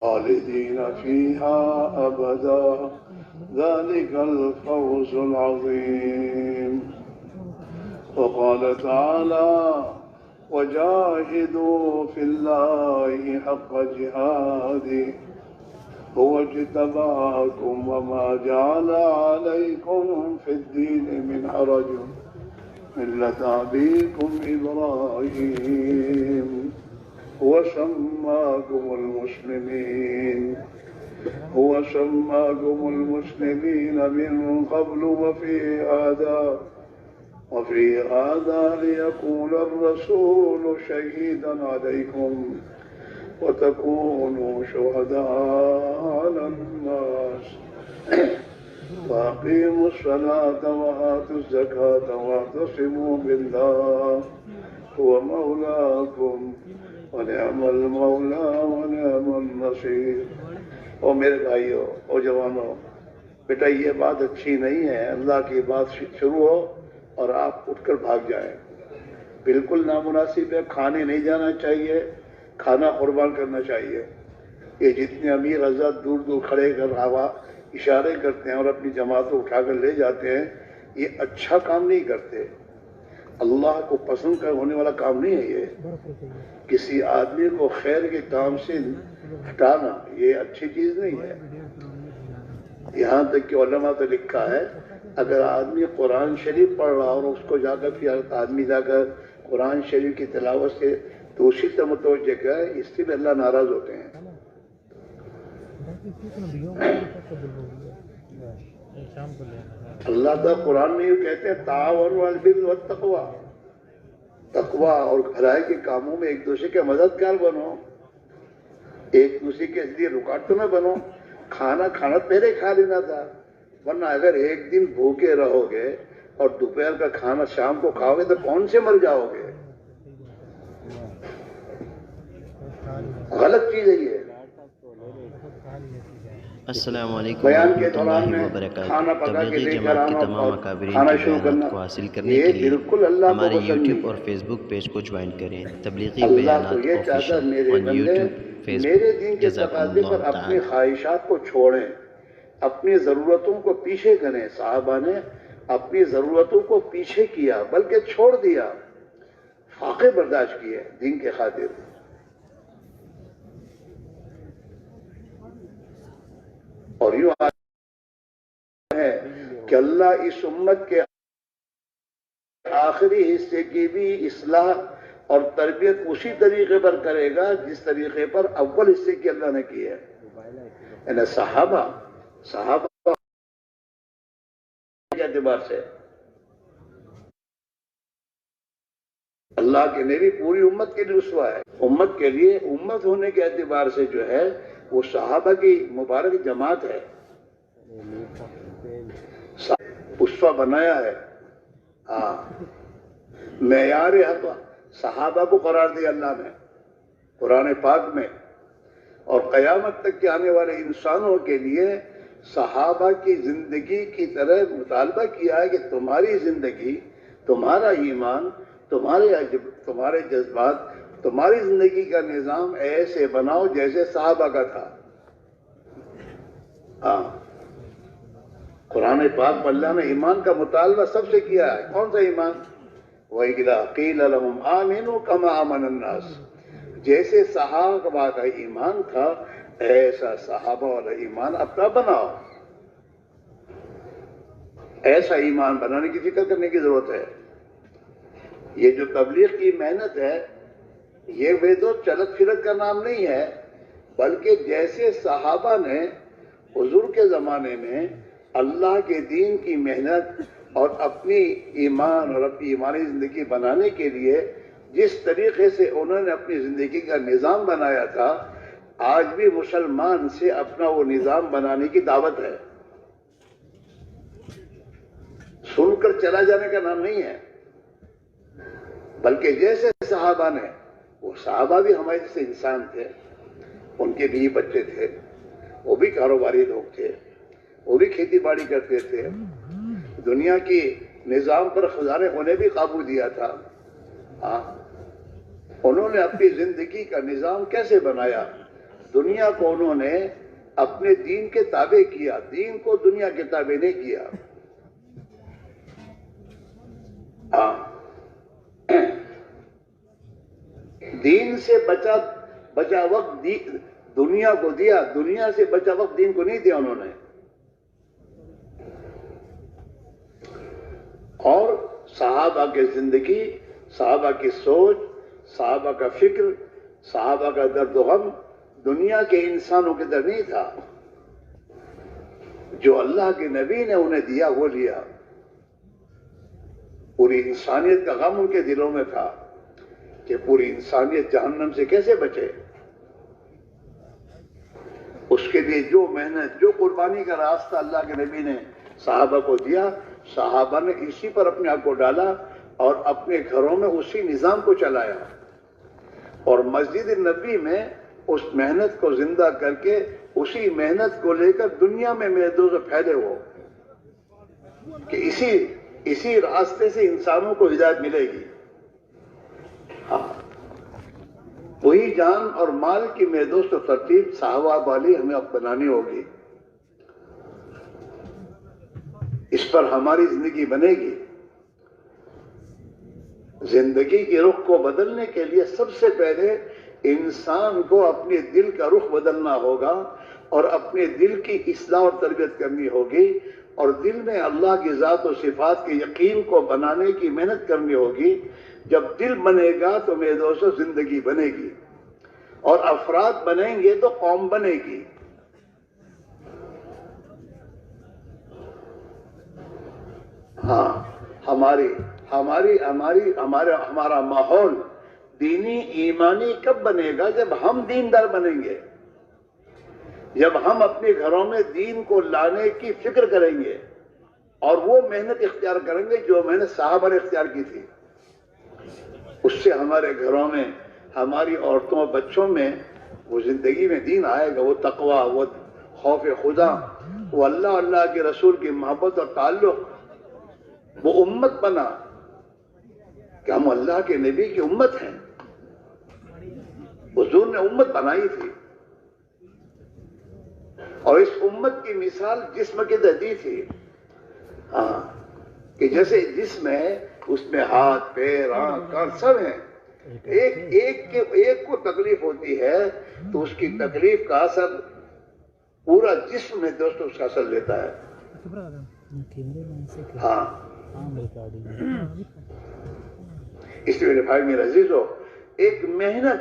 خالدين فيها أبدا ذلك الفوز العظيم. وقال تعالى وجاهدوا في الله حق جهاده هو اجتباكم وما جعل عليكم في الدين من حرج ملة أبيكم إبراهيم هو سماكم المسلمين من قبل وفي هذا ليكون الرسول شهيدا عليكم وتكونوا شهداء على الناس وأقيموا الصلاة وآتوا الزكاة واعتصموا بالله هو مولاكم ونعم المولى ونعم النصير. اور میرے بھائیوں اور جوانوں، بیٹا یہ بات اچھی نہیں ہے اللہ کی بات شروع ہو اور آپ اٹھ کر بھاگ جائیں، بالکل نامناسب ہے. کھانے نہیں جانا چاہیے، کھانا قربان کرنا چاہیے. یہ جتنے امیر حضرات دور دور کھڑے کر اشارے کرتے ہیں اور اپنی جماعت کو اٹھا کر لے جاتے ہیں، یہ اچھا کام نہیں کرتے، اللہ کو پسند ہونے والا کام نہیں ہے. یہ کسی آدمی کو خیر کے کام سے ہٹانا یہ اچھی چیز نہیں ہے. یہاں تک کہ علماء تو لکھا ہے اگر آدمی قرآن شریف پڑھ رہا اور اس کو جا کر پھر آدمی جا کر قرآن شریف کی تلاوت سے دوسری طرف متوجہ کرے، اس سے بھی اللہ ناراض ہوتے ہیں. اللہ تعالیٰ قرآن میں یہ کہتے ہیں تعاونوا علی البر والتقوی، تقوی اور بھلائی کے کاموں میں ایک دوسرے کے مددگار بنو، ایک دوسرے کے لیے رکاوٹ تو نہ بنو. کھانا پہلے کھا لینا تھا، ورنہ اگر ایک دن بھوکے رہو گے اور دوپہر کا کھانا شام کو کھاؤ گے تو کون سے مر جاؤ گے؟ غلط چیز ہے یہ. السلام علیکم ورحمۃ اللہ وبرکاتہ. تبلیغی جماعت کے تمام اکابرین کے بیانات کو حاصل کرنے کے لیے ہمارے یوٹیوب اور فیس بک پیج کو جوائن کریں. تبلیغی بیانات آفیشیل آن یوٹیوب فیس میرے بک. دین کے جزاکم تقاضے پر اللہ اپنی تعالی. خواہشات کو چھوڑیں، اپنی ضرورتوں کو پیچھے کریں. صحابہ نے اپنی ضرورتوں کو پیچھے کیا بلکہ چھوڑ دیا، فاقے برداشت کیے دین کے خاطر. اور یوں ہے کہ اللہ اس امت کے آخری حصے کی بھی اصلاح اور تربیت اسی طریقے پر کرے گا جس طریقے پر اول حصے کی اللہ نے کی ہے. یعنی صحابہ کے اعتبار سے اللہ کے نبی پوری امت کے لیے رسوا ہے. امت کے لیے امت ہونے کے اعتبار سے جو ہے وہ صحابہ کی مبارک جماعت ہے، اسوہ بنایا ہے. معیار حق صحابہ کو قرار دیا اللہ نے قرآن پاک میں، اور قیامت تک کے آنے والے انسانوں کے لیے صحابہ کی زندگی کی طرح مطالبہ کیا ہے کہ تمہاری زندگی، تمہارا ایمان، تمہارے جذبات، تمہاری زندگی کا نظام ایسے بناؤ جیسے صحابہ کا تھا. قرآن پاک میں اللہ نے ایمان کا مطالبہ سب سے کیا ہے. کون سا ایمان؟ وَإِذَا قِيلَ لَهُمْ آمِنُوا كَمَا آمَنَ النَّاسُ. جیسے صحابہ کا ایمان تھا ایسا صحابہ والا ایمان اپنا بناؤ. ایسا ایمان بنانے کی فکر کرنے کی ضرورت ہے. یہ جو تبلیغ کی محنت ہے یہ تو چلت پھرت کا نام نہیں ہے، بلکہ جیسے صحابہ نے حضور کے زمانے میں اللہ کے دین کی محنت اور اپنی ایمان اور اپنی ایمانی زندگی بنانے کے لیے جس طریقے سے انہوں نے اپنی زندگی کا نظام بنایا تھا، آج بھی مسلمان سے اپنا وہ نظام بنانے کی دعوت ہے. سن کر چلا جانے کا نام نہیں ہے، بلکہ جیسے صحابہ نے، وہ صحابہ بھی ہمارے جیسے انسان تھے، ان کے بھی بچے تھے، وہ بھی کاروباری لوگ تھے، وہ بھی کھیتی باڑی کرتے تھے، دنیا کی نظام پر خزانے ہونے بھی قابو دیا تھا. انہوں نے اپنی زندگی کا نظام کیسے بنایا؟ دنیا کو انہوں نے اپنے دین کے تابع کیا، دین کو دنیا کے تابع نہیں کیا. دین سے بچا وقت دنیا کو دیا، دنیا سے بچا وقت دین کو نہیں دیا انہوں نے. اور صحابہ کی زندگی، صحابہ کی سوچ، صحابہ کا فکر، صحابہ کا درد و غم دنیا کے انسانوں کے در نہیں تھا. جو اللہ کے نبی نے انہیں دیا وہ لیا. پوری انسانیت کا غم ان کے دلوں میں تھا کہ پوری انسانیت جہنم سے کیسے بچے. اس کے لیے جو محنت، جو قربانی کا راستہ اللہ کے نبی نے صحابہ کو دیا، صحابہ نے اسی پر اپنے آپ کو ڈالا اور اپنے گھروں میں اسی نظام کو چلایا. اور مسجد نبی میں اس محنت کو زندہ کر کے اسی محنت کو لے کر دنیا میں میرے دوست پھیلے ہو کہ اسی راستے سے انسانوں کو ہدایت ملے گی. ہاں، وہی جان اور مال کی میرے دوست ترتیب صحابہ والی ہمیں اب بنانی ہوگی. اس پر ہماری زندگی بنے گی. زندگی کے رخ کو بدلنے کے لیے سب سے پہلے انسان کو اپنے دل کا رخ بدلنا ہوگا اور اپنے دل کی اصلاح اور تربیت کرنی ہوگی اور دل میں اللہ کی ذات و صفات کے یقین کو بنانے کی محنت کرنی ہوگی. جب دل بنے گا تو میرے دوستو زندگی بنے گی اور افراد بنیں گے تو قوم بنے گی. ہاں، ہمارا ماحول دینی ایمانی کب بنے گا؟ جب ہم دیندار بنیں گے، جب ہم اپنے گھروں میں دین کو لانے کی فکر کریں گے اور وہ محنت اختیار کریں گے جو محنت صحابہ نے اختیار کی تھی. اس سے ہمارے گھروں میں، ہماری عورتوں اور بچوں میں وہ زندگی میں دین آئے گا، وہ تقوی، وہ خوف خدا، وہ اللہ کے رسول کی محبت اور تعلق. وہ امت بنا کہ ہم اللہ کے نبی کی امت ہیں. حضور نے امت بنائی تھی اور اس امت کی مثال جسم کی دی تھی. ہاں، کہ جیسے جسم ہے اس میں ہاتھ، پیر، آنکھ، کان سب ہیں. ایک کو تکلیف ہوتی ہے تو اس کی تکلیف کا اثر پورا جسم میں دوستوں اس کا اثر لیتا ہے. ہاں، اس لیے میرے بھائی میرے عزیزو، ایک محنت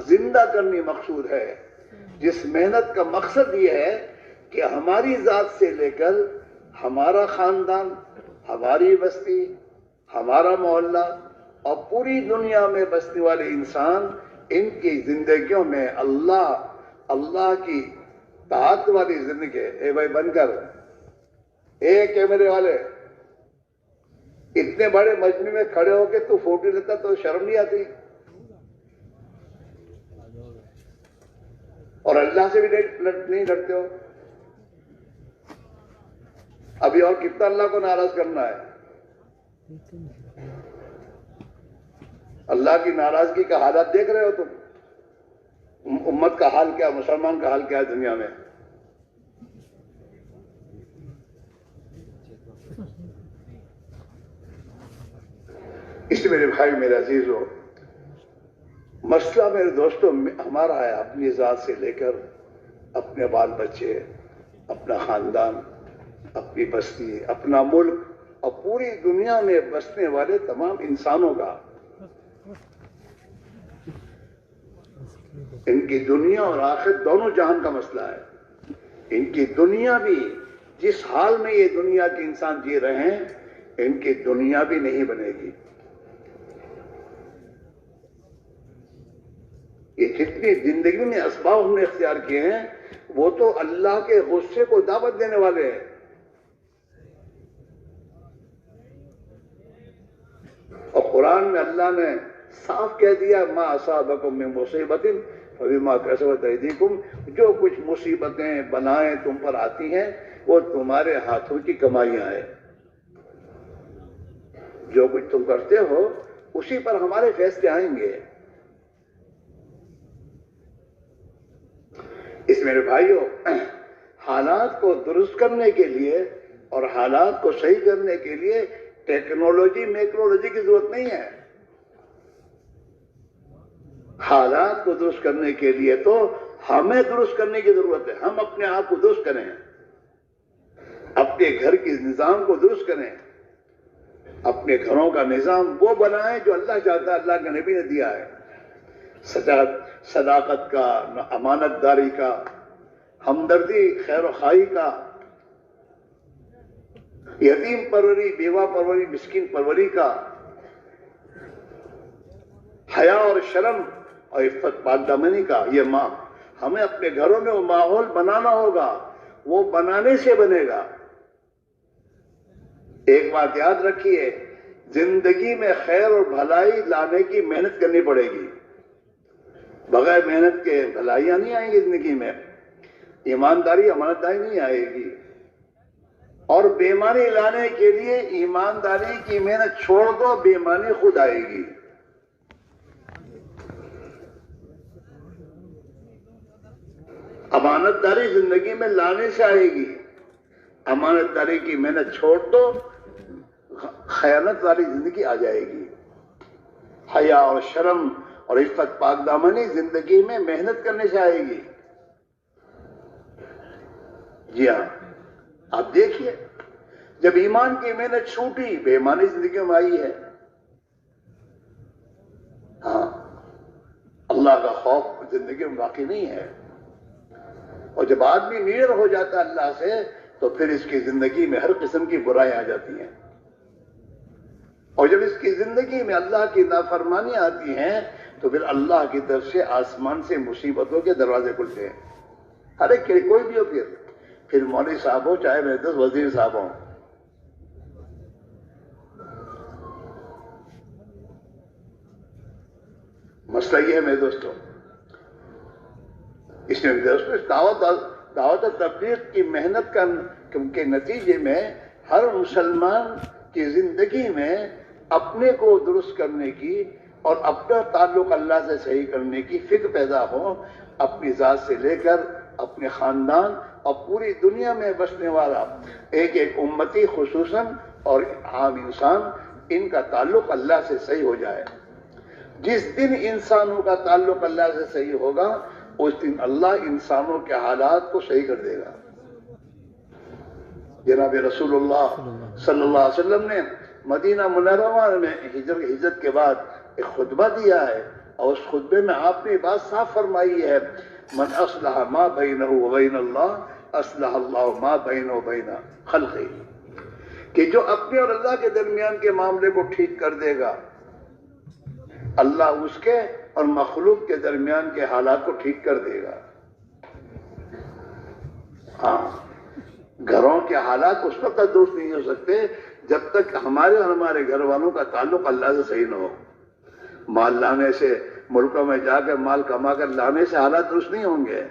زندہ کرنی مقصود ہے، جس محنت کا مقصد یہ ہے کہ ہماری ذات سے لے کر ہمارا خاندان، ہماری بستی، ہمارا محلہ اور پوری دنیا میں بسنے والے انسان، ان کی زندگیوں میں اللہ کی طاعت والی زندگی. اے بھائی بن کر، اے کیمرے والے، اتنے بڑے مجمع میں کھڑے ہو کے تو فوٹو لیتا تو شرم نہیں آتی؟ اور اللہ سے بھی نہیں ڈرتے ہو؟ ابھی اور کتنا اللہ کو ناراض کرنا ہے؟ اللہ کی ناراضگی کا حالات دیکھ رہے ہو تم؟ امت کا حال کیا، مسلمان کا حال کیا ہے دنیا میں؟ اس لیے میرے بھائی میرے عزیزو، مسئلہ میرے دوستوں ہمارا ہے اپنی ذات سے لے کر اپنے بال بچے، اپنا خاندان، اپنی بستی، اپنا ملک اور پوری دنیا میں بسنے والے تمام انسانوں کا. ان کی دنیا اور آخرت دونوں جہان کا مسئلہ ہے. ان کی دنیا بھی، جس حال میں یہ دنیا کے انسان جی رہے ہیں، ان کی دنیا بھی نہیں بنے گی. یہ جتنی زندگی میں اسباب ہم نے اختیار کیے ہیں وہ تو اللہ کے غصے کو دعوت دینے والے ہیں. اور قرآن میں اللہ نے صاف کہہ دیا، ما اصابکم من مصیبت فبما کسبت ایدیکم، جو کچھ مصیبتیں بلائیں تم پر آتی ہیں وہ تمہارے ہاتھوں کی کمائیاں ہیں. جو کچھ تم کرتے ہو اسی پر ہمارے فیصلے آئیں گے. اس میرے بھائیوں، حالات کو درست کرنے کے لیے اور حالات کو صحیح کرنے کے لیے ٹیکنالوجی میکنالوجی کی ضرورت نہیں ہے. حالات کو درست کرنے کے لیے تو ہمیں درست کرنے کی ضرورت ہے. ہم اپنے آپ کو درست کریں، اپنے گھر کے نظام کو درست کریں، اپنے گھروں کا نظام وہ بنائیں جو اللہ چاہتا ہے، اللہ کے نبی نے دیا ہے. صداقت کا، امانت داری کا، ہمدردی، خیر و خواہی کا، یتیم پروری، بیوہ پروری، مسکین پروری کا، حیا اور شرم اور عفت پاک دامنی کا. یہ ماں ہمیں اپنے گھروں میں وہ ماحول بنانا ہوگا. وہ بنانے سے بنے گا. ایک بات یاد رکھیے، زندگی میں خیر اور بھلائی لانے کی محنت کرنی پڑے گی. بغیر محنت کے بھلائیاں نہیں آئیں گی زندگی میں. ایمانداری، امانت داری نہیں آئے گی. اور بےمانی لانے کے لیے ایمانداری کی محنت چھوڑ دو، بےمانی خود آئے گی. امانت داری زندگی میں لانے سے آئے گی. امانت داری کی محنت چھوڑ دو، خیانت والی زندگی آ جائے گی. حیا اور شرم اور عفت پاک دامنی زندگی میں محنت کرنے سے آئے گی. جی ہاں، آپ دیکھیے، جب ایمان کی محنت چھوٹی، بے ایمانی زندگی میں آئی ہے. ہاں، اللہ کا خوف زندگی میں باقی نہیں ہے. اور جب آدمی نیر ہو جاتا ہے اللہ سے، تو پھر اس کی زندگی میں ہر قسم کی برائیاں آ جاتی ہیں. اور جب اس کی زندگی میں اللہ کی نافرمانی آتی ہیں، تو پھر اللہ کی طرف سے آسمان سے مصیبتوں کے دروازے کھلتے ہیں. ہر ایک کے کوئی بھی ہو، پھر مولوی صاحب ہو، چاہے محدث وزیر صاحب ہوں. مسئلہ یہ ہے میرے دوستوں، اس میں دعوت و تبلیغ کی محنت کے نتیجے میں ہر مسلمان کی زندگی میں اپنے کو درست کرنے کی اور اپنا تعلق اللہ سے صحیح کرنے کی فکر پیدا ہو. اپنی ذات سے لے کر اپنے خاندان اور پوری دنیا میں بسنے والا ایک ایک امتی خصوصاً اور عام انسان، ان کا تعلق اللہ سے صحیح ہو جائے. جس دن انسانوں کا تعلق اللہ سے صحیح ہوگا، اس دن اللہ انسانوں کے حالات کو صحیح کر دے گا. جناب رسول اللہ صلی اللہ علیہ وسلم نے مدینہ منورہ میں ہجرت کے بعد ایک خطبہ دیا ہے، اور اس خطبے میں آپ نے بات صاف فرمائی ہے، من اصلح ما بینہ وبین اللہ اصلح اللہ ما بینہ وبین خلقہ، کہ جو اپنے اور اللہ کے درمیان کے معاملے کو ٹھیک کر دے گا، اللہ اس کے اور مخلوق کے درمیان کے حالات کو ٹھیک کر دے گا. ہاں، گھروں کے حالات اس وقت تک درست نہیں ہو سکتے جب تک ہمارے اور ہمارے گھر والوں کا تعلق اللہ سے صحیح نہ ہو. مال لانے سے، ملکوں میں جا کر مال کما کر لانے سے حالات درست نہیں ہوں گے.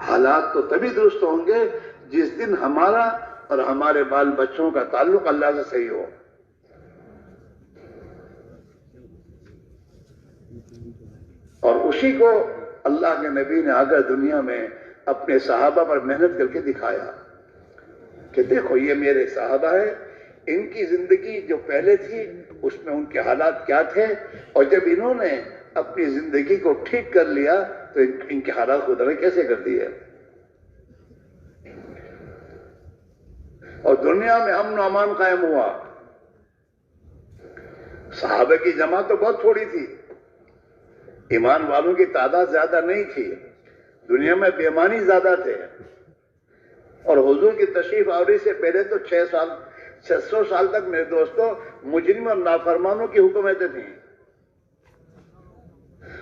حالات تو تبھی درست ہوں گے جس دن ہمارا اور ہمارے بال بچوں کا تعلق اللہ سے صحیح ہو. اور اسی کو اللہ کے نبی نے آگر دنیا میں اپنے صحابہ پر محنت کر کے دکھایا کہ دیکھو یہ میرے صحابہ ہیں، ان کی زندگی جو پہلے تھی اس میں ان کے حالات کیا تھے، اور جب انہوں نے اپنی زندگی کو ٹھیک کر لیا تو ان کے حالات خدا نے کیسے کر دیے. اور دنیا میں امن و امان قائم ہوا. صحابہ کی جماعت تو بہت تھوڑی تھی، ایمان والوں کی تعداد زیادہ نہیں تھی، دنیا میں بے ایمانی زیادہ تھے. اور حضور کی تشریف آوری سے پہلے تو 600 سال تک میرے دوستوں مجرم اور نافرمانوں کی حکومتیں تھیں،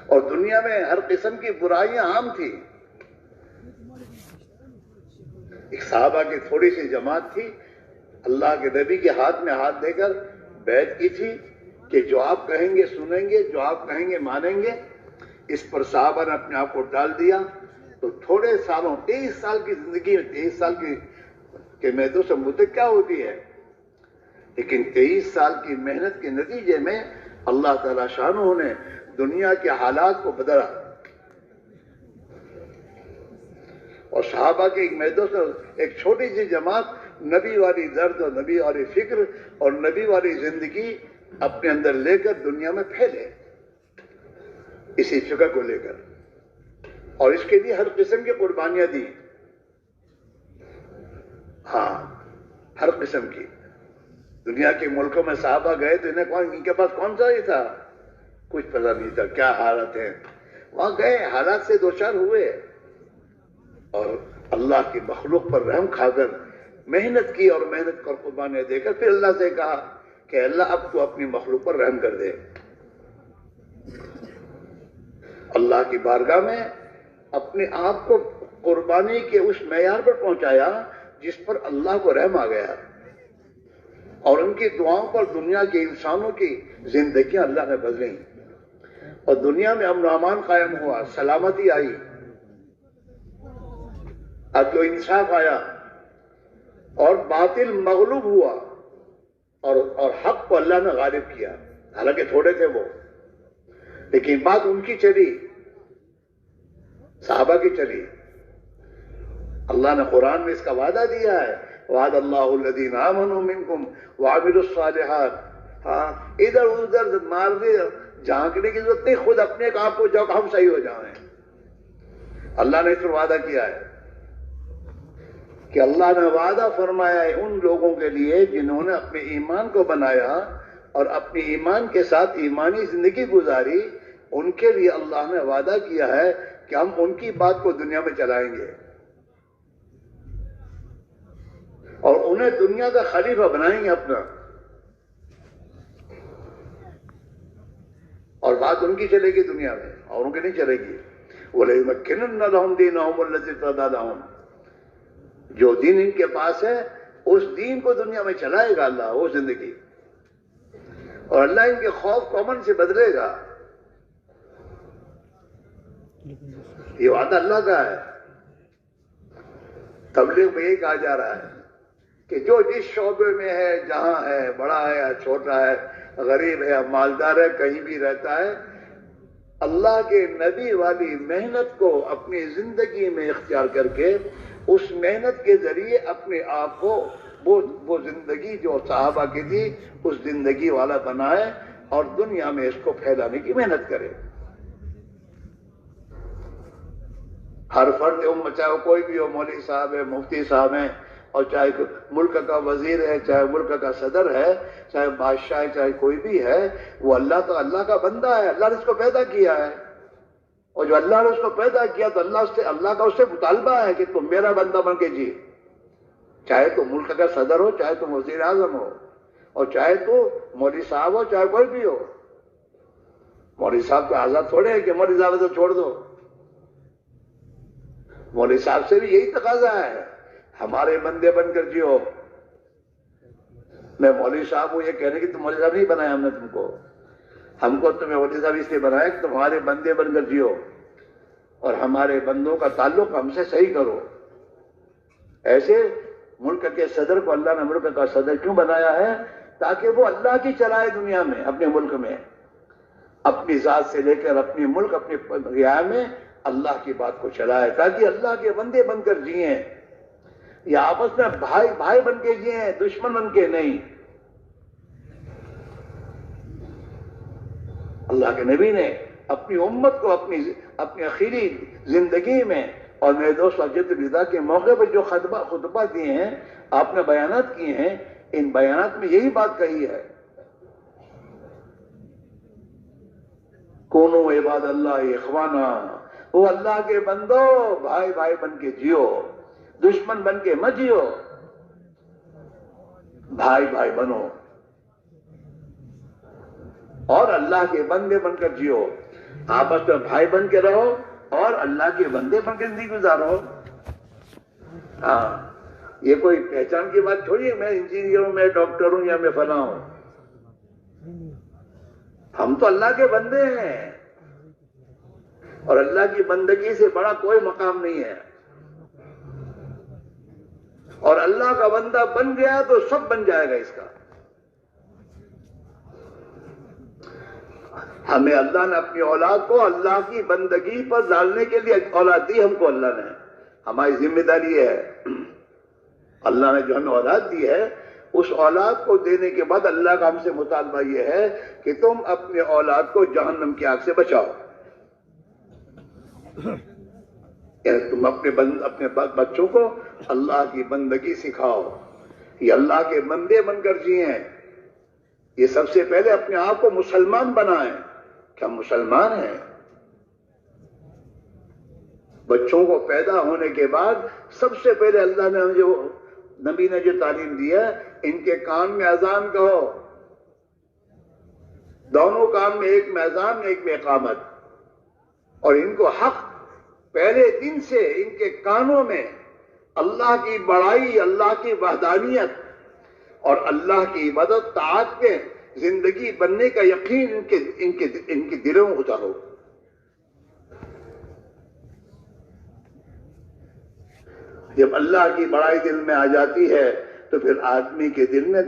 اور دنیا میں ہر قسم کی برائیاں عام تھی. ایک صحابہ کی تھوڑی سی جماعت تھی، اللہ کے نبی کے ہاتھ میں ہاتھ دے کر بیعت کی تھی کہ جو آپ کہیں گے سنیں گے، جو آپ کہیں گے مانیں گے. اس پر صحابہ نے اپنے آپ کو ڈال دیا. تو تھوڑے سالوں، 23 سال کی زندگی میں، 23 سال کی میدوں سے مدت کیا ہوتی ہے، لیکن 23 سال کی محنت کے نتیجے میں اللہ تعالیٰ شانہ نے دنیا کے حالات کو بدلا. اور صحابہ کے ایک میدوں سے ایک چھوٹی سی جماعت نبی والی درد اور نبی والی فکر اور نبی والی زندگی اپنے اندر لے کر دنیا میں پھیلے، اسی فکر کو لے کر، اور اس کے لیے ہر قسم کی قربانیاں دی. ہاں، ہر قسم کی. دنیا کے ملکوں میں صحابہ گئے تو ان کے پاس کون سا ہی تھا، کچھ پتہ نہیں تھا کیا حالت ہے. وہاں گئے، حالات سے دوچار ہوئے، اور اللہ کی مخلوق پر رحم کھا کر محنت کی، اور محنت کر قربانیاں دے کر پھر اللہ سے کہا کہ اللہ اب تو اپنی مخلوق پر رحم کر دے. اللہ کی بارگاہ میں اپنے آپ کو قربانی کے اس معیار پر پہنچایا جس پر اللہ کو رحم آ گیا، اور ان کی دعاؤں پر دنیا کے انسانوں کی زندگیاں اللہ نے بدلیں، اور دنیا میں امن و امان قائم ہوا، سلامتی آئی، عدل و انصاف آیا، اور باطل مغلوب ہوا، اور حق کو اللہ نے غالب کیا. حالانکہ تھوڑے تھے وہ، لیکن بات ان کی چلی، صحابہ کی چلی. اللہ نے قرآن میں اس کا وعدہ دیا ہے، وعد اللہ الذین آمنوا منکم وعملوا الصالحات. ہاں، ادھر ادھر مارنے جھانکنے کی ضرورت نہیں، خود اپنے آپ کو جاؤ کہ ہم صحیح ہو جائیں. اللہ نے اس پر وعدہ کیا ہے کہ اللہ نے وعدہ فرمایا ہے ان لوگوں کے لیے جنہوں نے اپنے ایمان کو بنایا اور اپنے ایمان کے ساتھ ایمانی زندگی گزاری، ان کے لیے اللہ نے وعدہ کیا ہے کہ ہم ان کی بات کو دنیا میں چلائیں گے اور انہیں دنیا کا خلیفہ بنائیں گے اپنا، اور بات ان کی چلے گی دنیا میں، اور ان کی نہیں چلے گی. وَلَيُمَكِّنُنَّ لَهُمْ دِينَهُمُ الَّذِي ارْتَضَىٰ لَهُمْ. جو دین ان کے پاس ہے اس دین کو دنیا میں چلائے گا اللہ، وہ زندگی، اور اللہ ان کے خوف کو امن سے بدلے گا. یہ وعدہ اللہ کا ہے. تبلیغ میں یہ کہا جا رہا ہے کہ جو جس شعبے میں ہے، جہاں ہے، بڑا ہے یا چھوٹا ہے، غریب ہے یا مالدار ہے، کہیں بھی رہتا ہے، اللہ کے نبی والی محنت کو اپنی زندگی میں اختیار کر کے اس محنت کے ذریعے اپنے آپ کو وہ زندگی جو صحابہ کی تھی اس زندگی والا بنائے، اور دنیا میں اس کو پھیلانے کی محنت کرے. ہر فرد امت، چاہے کوئی بھی ہو، مولوی صاحب ہے، مفتی صاحب ہیں، اور چاہے ملک کا وزیر ہے، چاہے ملک کا صدر ہے، چاہے بادشاہ ہے، چاہے کوئی بھی ہے، وہ اللہ کا بندہ ہے. اللہ نے اس کو پیدا کیا ہے، اور جو اللہ نے اس کو پیدا کیا تو اللہ کا اس سے مطالبہ ہے کہ تم میرا بندہ بن کے جی. چاہے تو ملک کا صدر ہو، چاہے تو وزیر اعظم ہو، اور چاہے تو مولوی صاحب ہو، چاہے کوئی بھی ہو. مولوی صاحب تو آزاد تھوڑے ہیں کہ مولوی صاحب تو چھوڑ دو. مولوی صاحب سے بھی یہی تقاضا ہے، ہمارے بندے بن کر جیو. میں مولوی صاحب ہوں یہ کہنے کی تم مولوی صاحب نہیں بنایا ہم نے تم کو، ہم کو تمہیں مولوی صاحب اس لیے بنایا کہ تمہارے بندے بن کر جیو، اور ہمارے بندوں کا تعلق ہم سے صحیح کرو. ایسے ملک کے صدر کو اللہ نے ملک کا صدر کیوں بنایا ہے؟ تاکہ وہ اللہ کی چلائے دنیا میں، اپنے ملک میں، اپنی ذات سے لے کر اپنی ملک، اپنی رعایا میں اللہ کی بات کو چلائے، تاکہ اللہ کے بندے بن کر جئیں. یا آپس میں بھائی بن کے جئیں، دشمن بن کے نہیں. اللہ کے نبی نے اپنی امت کو اپنی اخیری زندگی میں، اور میرے دوست حجت الوداع کے موقع پر جو خطبہ دیے ہیں، آپ نے بیانات کیے ہیں، ان بیانات میں یہی بات کہی ہے، کونو عباد اللہ اخوانا، وہ اللہ کے بندو بھائی بن کے جیو، دشمن بن کے مت جیو، بھائی بنو اور اللہ کے بندے بن کر جیو. آپس میں بھائی بن کے رہو اور اللہ کے بندے بن کے زندگی گزارو. ہاں، یہ کوئی پہچان کی بات تھوڑی ہے میں انجینئر ہوں، میں ڈاکٹر ہوں، یا میں فلاں ہوں. ہم تو اللہ کے بندے ہیں، اور اللہ کی بندگی سے بڑا کوئی مقام نہیں ہے. اور اللہ کا بندہ بن گیا تو سب بن جائے گا اس کا. ہمیں اللہ نے اپنی اولاد کو اللہ کی بندگی پر ڈالنے کے لیے اولاد دی، ہم کو اللہ نے، ہماری ذمہ داری یہ ہے۔ اللہ نے جو ہمیں اولاد دی ہے، اس اولاد کو دینے کے بعد اللہ کا ہم سے مطالبہ یہ ہے کہ تم اپنے اولاد کو جہنم کی آگ سے بچاؤ، یعنی تم اپنے بچوں کو اللہ کی بندگی سکھاؤ، یہ اللہ کے بندے بن کر جئیں۔ یہ سب سے پہلے اپنے آپ کو مسلمان بنائیں کہ ہم مسلمان ہیں۔ بچوں کو پیدا ہونے کے بعد سب سے پہلے اللہ نے جو نبی نے جو تعلیم دی ہے، ان کے کان میں اذان کہو، دونوں کان میں، ایک میں اذان ایک میں اقامت، اور ان کو حق پہلے دن سے ان کے کانوں میں اللہ کی بڑائی، اللہ کی وحدانیت اور اللہ کی عبادت طاعت میں زندگی بننے کا یقین ان کے دلوں میں اتارو۔ جب اللہ کی بڑائی دل میں آ جاتی ہے تو پھر آدمی کے دل میں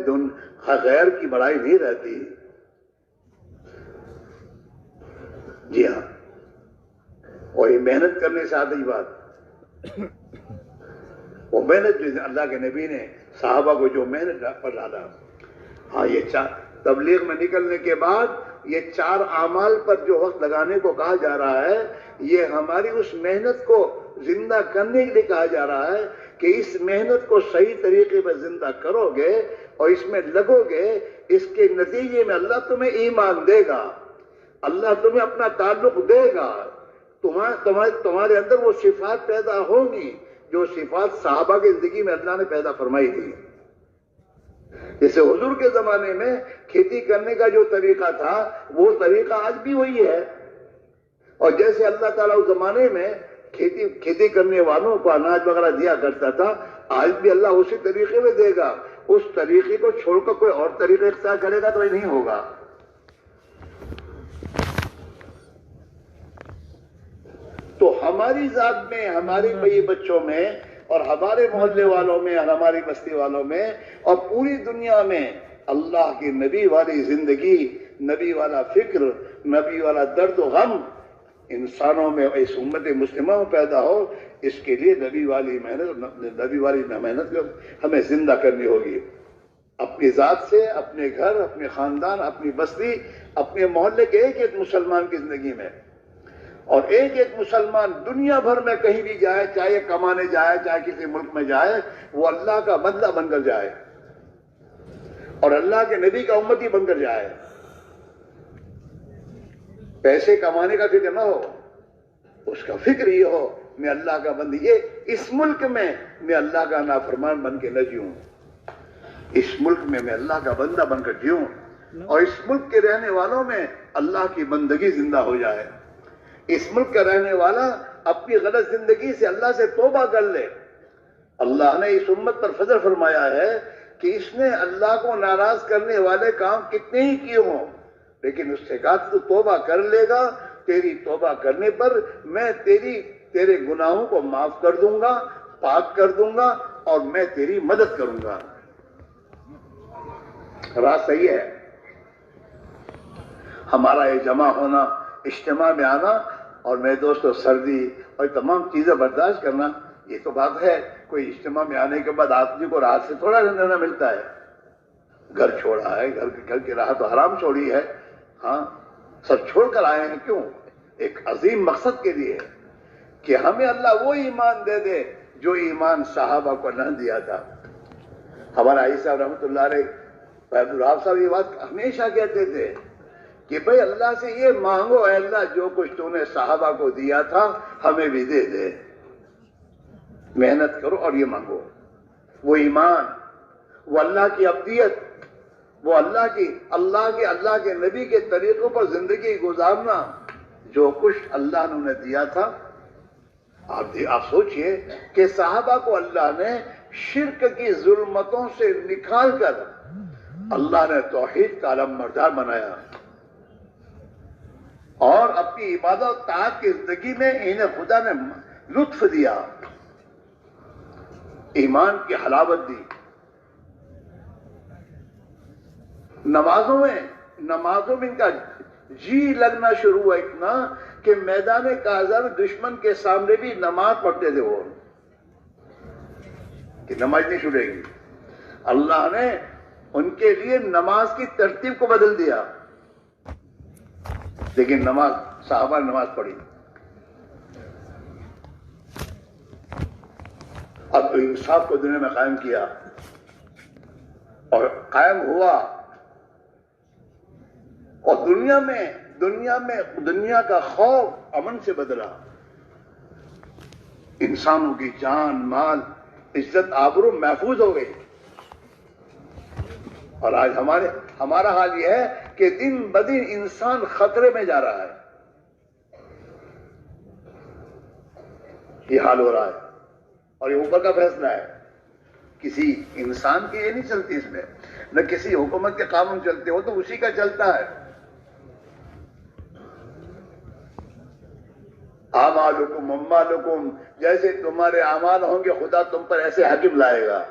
غیر کی بڑائی نہیں رہتی۔ جی ہاں، اور یہ محنت کرنے سے آتی بات، وہ محنت جو اللہ کے نبی نے صحابہ کو جو محنت پر ڈالا۔ ہاں، یہ تبلیغ میں نکلنے کے بعد یہ 4 اعمال پر جو وقت لگانے کو کہا جا رہا ہے، یہ ہماری اس محنت کو زندہ کرنے کے لیے کہا جا رہا ہے کہ اس محنت کو صحیح طریقے پر زندہ کرو گے اور اس میں لگو گے، اس کے نتیجے میں اللہ تمہیں ایمان دے گا، اللہ تمہیں اپنا تعلق دے گا، تمہارے اندر وہ صفات پیدا ہوں گی جو صفات صحابہ کی زندگی میں اللہ نے پیدا فرمائی تھی۔ جیسے حضور کے زمانے میں کھیتی کرنے کا جو طریقہ تھا، وہ طریقہ آج بھی وہی ہے، اور جیسے اللہ تعالیٰ اس زمانے میں کھیتی کرنے والوں کو اناج وغیرہ دیا کرتا تھا، آج بھی اللہ اسی طریقے میں دے گا۔ اس طریقے کو چھوڑ کر کوئی اور طریقہ اختیار کرے گا تو یہ نہیں ہوگا۔ تو ہماری ذات میں، ہمارے بھائی بچوں میں، اور ہمارے محلے والوں میں، اور ہماری بستی والوں میں، اور پوری دنیا میں اللہ کی نبی والی زندگی، نبی والا فکر، نبی والا درد و غم انسانوں میں، اس امت مسلمہ میں پیدا ہو، اس کے لیے نبی والی محنت ہمیں زندہ کرنی ہوگی۔ اپنی ذات سے، اپنے گھر، اپنے خاندان، اپنی بستی، اپنے محلے کے ایک ایک مسلمان کی زندگی میں، اور ایک ایک مسلمان دنیا بھر میں کہیں بھی جائے، چاہے کمانے جائے، چاہے کسی ملک میں جائے، وہ اللہ کا بندہ بن کر جائے اور اللہ کے نبی کا امتی بن کر جائے۔ پیسے کمانے کا فکر نہ ہو، اس کا فکر یہ ہو میں اللہ کا بندی، یہ اس ملک میں میں اللہ کا نافرمان بن کے نہ جیوں، اس ملک میں میں اللہ کا بندہ بن کر جیوں، اور اس ملک کے رہنے والوں میں اللہ کی بندگی زندہ ہو جائے۔ اس ملک کا رہنے والا اپنی غلط زندگی سے اللہ سے توبہ کر لے۔ اللہ نے اس امت پر فضل فرمایا ہے کہ اس نے اللہ کو ناراض کرنے والے کام کتنے ہی کیے ہوں، لیکن اس سے کہا تو توبہ کر لے گا، تیری توبہ کرنے پر میں تیرے گناہوں کو معاف کر دوں گا، پاک کر دوں گا، اور میں تیری مدد کروں گا۔ راز صحیح ہے۔ ہمارا یہ جمع ہونا، اجتماع میں آنا، اور میرے دوستو سردی اور تمام چیزیں برداشت کرنا، یہ تو بات ہے، کوئی اجتماع میں آنے کے بعد آدمی کو راحت سے تھوڑا رہنا ملتا ہے، گھر چھوڑا ہے، گھر کی راحت و حرام چھوڑی ہے، ہاں سب چھوڑ کر آئے ہیں، کیوں؟ ایک عظیم مقصد کے لیے کہ ہمیں اللہ وہ ایمان دے دے جو ایمان صحابہ کو نہ دیا تھا۔ ہمارا عیسیٰ صاحب رحمۃ اللہ علیہ، عبدالرحاب صاحب یہ بات ہمیشہ کہتے تھے کہ بھئی اللہ سے یہ مانگو، اے اللہ جو کچھ تو نے صحابہ کو دیا تھا ہمیں بھی دے دے، محنت کرو اور یہ مانگو، وہ ایمان، وہ اللہ کی عبدیت، وہ اللہ کے نبی کے طریقوں پر زندگی گزارنا، جو کچھ اللہ نے انہیں دیا تھا۔ آپ سوچئے کہ صحابہ کو اللہ نے شرک کی ظلمتوں سے نکال کر اللہ نے توحید کا علم بردار بنایا، اور اپنی عبادت و طاعت کی زندگی میں انہیں خدا نے لطف دیا، ایمان کی حلاوت دی۔ نمازوں میں ان کا جی لگنا شروع ہوا اتنا کہ میدان کاذا میں دشمن کے سامنے بھی نماز پڑھتے تھے وہ، کہ نماز نہیں چھوٹے گی. اللہ نے ان کے لیے نماز کی ترتیب کو بدل دیا، لیکن نماز صحابہ نے نماز پڑھی. اب تو انصاف کو دنیا میں قائم کیا اور قائم ہوا، اور دنیا کا خوف امن سے بدلا. انسانوں کی جان مال عزت آبرو محفوظ ہو گئی. اور آج ہمارا حال یہ ہے کہ دن بدن انسان خطرے میں جا رہا ہے. یہ حال ہو رہا ہے اور یہ اوپر کا فیصلہ ہے. کسی انسان کی یہ نہیں چلتی اس میں، نہ کسی حکومت کے قانون چلتے ہو تو اسی کا چلتا ہے. اعمالکم اموالکم، جیسے تمہارے اعمال ہوں گے خدا تم پر ایسے حاکم لائے گا.